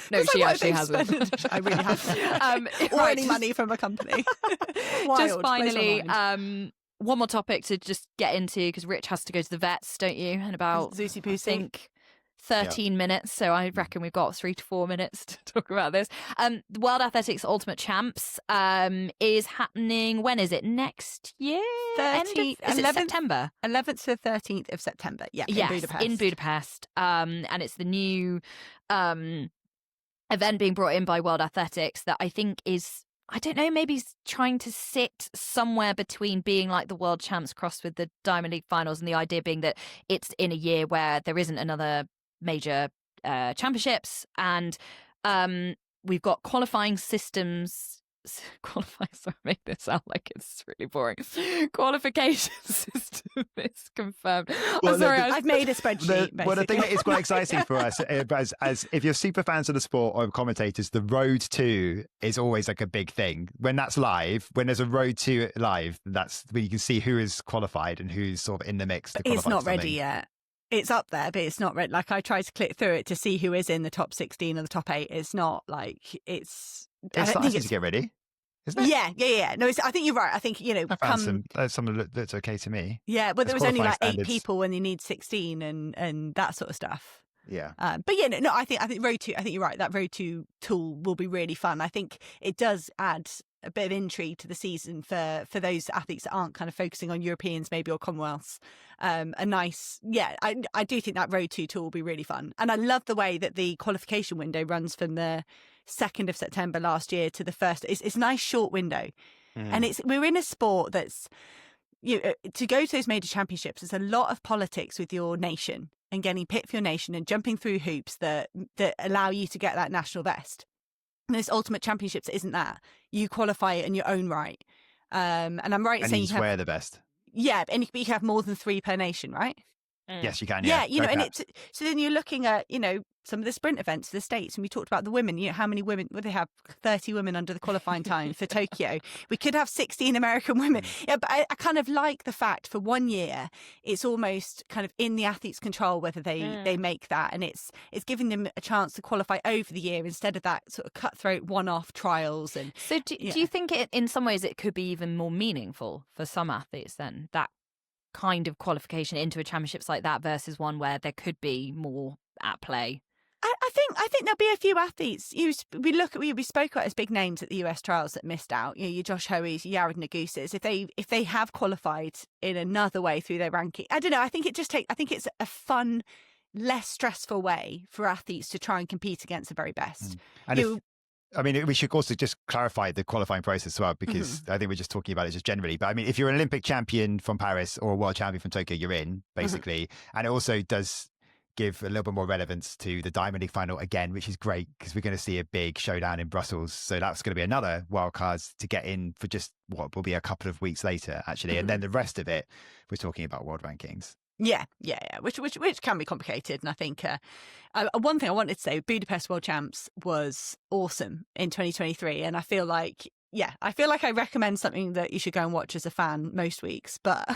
No, she actually hasn't. I really haven't. Or any money from a company. Just finally, one more topic to just get into, because Rich has to go to the vets, don't you? In about, I think, 13 minutes. So I reckon we've got 3 to 4 minutes to talk about this. The World Athletics Ultimate Champs is happening, when is it? Next year? 13th, is it September? 11th to 13th of September. Yeah, in Budapest. And it's the new event being brought in by World Athletics that I think is, I don't know, maybe trying to sit somewhere between being like the World Champs crossed with the Diamond League finals, and the idea being that it's in a year where there isn't another major championships, and we've got qualifying systems. Sorry, make this sound like it's really boring. Qualification system is confirmed. Well, sorry, I've made a spreadsheet. The thing that is quite exciting for us, as if you're super fans of the sport or commentators, the road to is always like a big thing. When that's live, when there's a road to live, that's when you can see who is qualified and who's sort of in the mix. It's not ready yet. It's up there, but it's not ready. Like, I tried to click through it to see who is in the top 16 or the top 8. It's not like it's starting to get ready, isn't it? Yeah. No, I think you're right. I think, you know, I found some that's okay to me. Yeah, but there was only like 8 people when you need 16 and that sort of stuff. Yeah. But yeah, no, I think road 2. I think you're right. That road 2 tool will be really fun. I think it does add a bit of intrigue to the season for those athletes that aren't kind of focusing on Europeans maybe or Commonwealths. A nice, I do think that Road 2 tour will be really fun. And I love the way that the qualification window runs from the 2nd of September last year to the 1st. It's a nice short window. And we're in a sport that's, to go to those major championships, there's a lot of politics with your nation and getting picked for your nation and jumping through hoops that allow you to get that national vest. And this Ultimate Championships isn't that. You qualify in your own right. And I'm right in saying you wear the best. Yeah, and you can have more than 3 per nation, right? Yes, you can. Yeah, and so then you're looking at, some of the sprint events for the States, and we talked about the women, how many women, would they have 30 women under the qualifying time for Tokyo? We could have 16 American women. Yeah, but I kind of like the fact for 1 year, it's almost kind of in the athlete's control whether they make that. And it's giving them a chance to qualify over the year instead of that sort of cutthroat one-off trials. And so do you think in some ways it could be even more meaningful for some athletes then, that kind of qualification into a championships like that versus one where there could be more at play? I think there'll be a few athletes. We spoke about as big names at the US trials that missed out. Your Josh Hoey's, Yared Naguses. If they have qualified in another way through their ranking, I don't know. I think it's a fun, less stressful way for athletes to try and compete against the very best. And we should also just clarify the qualifying process as well, because I think we're just talking about it just generally. But I mean, if you're an Olympic champion from Paris or a world champion from Tokyo, you're in, basically. And it also does give a little bit more relevance to the Diamond League final again, which is great because we're going to see a big showdown in Brussels. So that's going to be another wild card to get in for just what will be a couple of weeks later, actually. And then the rest of it, we're talking about world rankings. Yeah, which can be complicated. And I think one thing I wanted to say, Budapest World Champs was awesome in 2023. And I feel like I recommend something that you should go and watch as a fan most weeks. But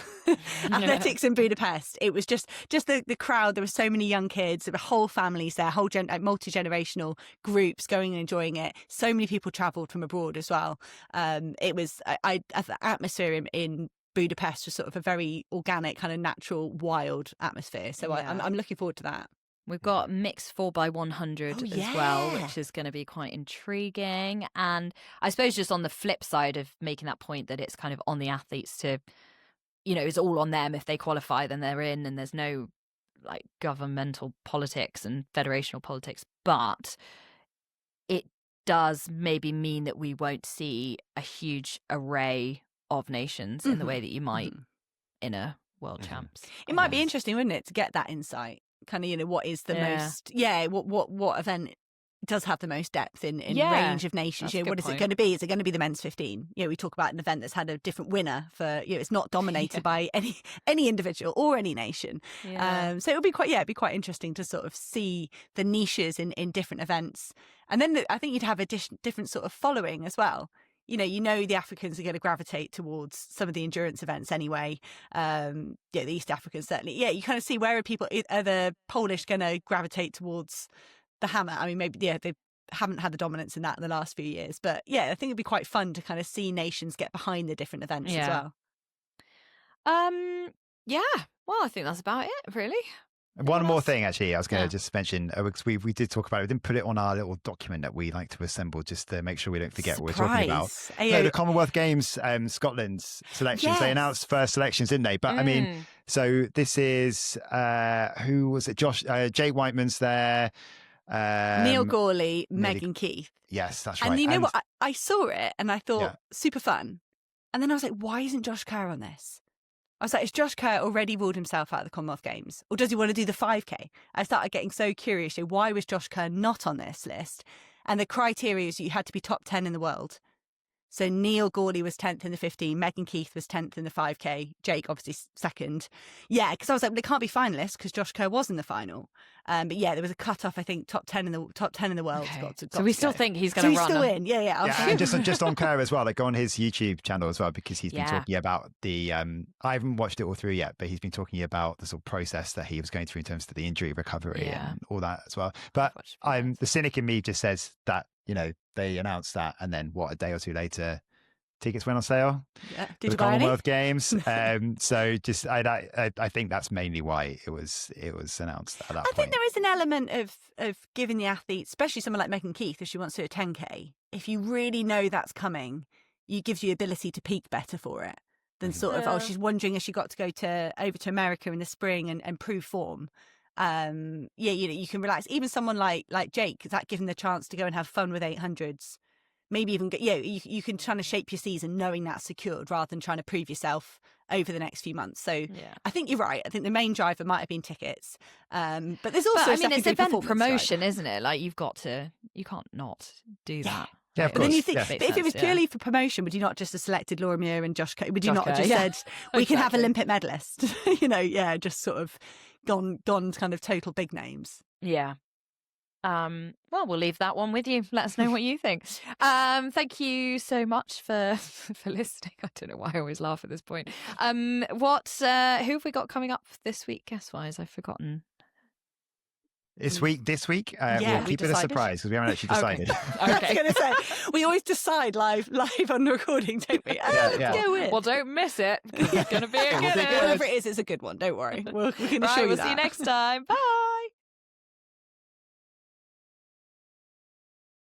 athletics in Budapest, it was just the crowd. There were so many young kids, there were whole families there, multi-generational groups going and enjoying it. So many people travelled from abroad as well. It was the atmosphere in Budapest was sort of a very organic, kind of natural, wild atmosphere. So I'm looking forward to that. We've got mixed 4x100 as well, which is going to be quite intriguing. And I suppose just on the flip side of making that point that it's kind of on the athletes to, it's all on them. If they qualify, then they're in, and there's no like governmental politics and federational politics. But it does maybe mean that we won't see a huge array of nations in the way that you might in a world champs. It might be interesting, wouldn't it, to get that insight? Kind of, what is the most? What event does have the most depth in range of nations? What is it going to be? Is it going to be the men's 15? We talk about an event that's had a different winner for. It's not dominated by any individual or any nation. So it would be quite interesting to sort of see the niches in different events, and then I think you'd have a different sort of following as well. The Africans are going to gravitate towards some of the endurance events anyway. The East Africans certainly. Yeah, you kind of see where are the Polish going to gravitate towards the hammer? I mean, maybe they haven't had the dominance in that in the last few years, but I think it'd be quite fun to kind of see nations get behind the different events as well. Well, I think that's about it, really. One more thing, actually, I was going to just mention, we did talk about it. We didn't put it on our little document that we like to assemble just to make sure we don't forget what we're talking about. No, the Commonwealth Games, Scotland's selections. They announced first selections, didn't they? But I mean, so this is, who was it? Jake Whiteman's there. Neil Gawley, Megan Keith. Yes, that's right. And you know what? I saw it and I thought, super fun. And then I was like, why isn't Josh Kerr on this? I was like, has Josh Kerr already ruled himself out of the Commonwealth Games? Or does he want to do the 5K? I started getting so curious. Why was Josh Kerr not on this list? And the criteria is you had to be top 10 in the world. So Neil Gawley was 10th in the 15, Megan Keith was 10th in the 5K, Jake obviously second. Yeah, because I was like, well, they can't be finalists because Josh Kerr was in the final. But there was a cut-off, I think, top 10 in the world. Okay. So we still think he's going to run. So he's still in, yeah. And just on Kerr as well, go on his YouTube channel as well, because he's been talking about the, I haven't watched it all through yet, but he's been talking about the sort of process that he was going through in terms of the injury recovery and all that as well. But the cynic in me just says that, they announced that, and then a day or two later, tickets went on sale for the Commonwealth Games. So just I think that's mainly why it was announced at that point. I think there is an element of giving the athletes, especially someone like Megan Keith, if she wants to do a 10K, if you really know that's coming, gives you ability to peak better for it than sort of, she's wondering if she got to go over to America in the spring and prove form. You can relax. Even someone like Jake, is that given the chance to go and have fun with 800s? Maybe even you can try to shape your season knowing that's secured rather than trying to prove yourself over the next few months. So I think you're right. I think the main driver might have been tickets, but there's also it's event promotion, isn't it? Like you can't not do that. Yeah, of but course. Then you think, but if it was purely for promotion, would you not just have selected Laura Muir and Josh? Would you not have just said we can have Olympic medalist? Just sort of gone kind of total big names. Yeah. Well, we'll leave that one with you. Let us know what you think. Thank you so much for listening. I don't know why I always laugh at this point. Who have we got coming up this week, guest-wise? I've forgotten. This week, we'll keep it a surprise because we haven't actually decided. Okay. I was going to say, we always decide live on the recording, don't we? Do it. Well, don't miss it. It's going to be a good one. Whatever it is, it's a good one. Don't worry. We can assure you that. We'll see you next time. Bye.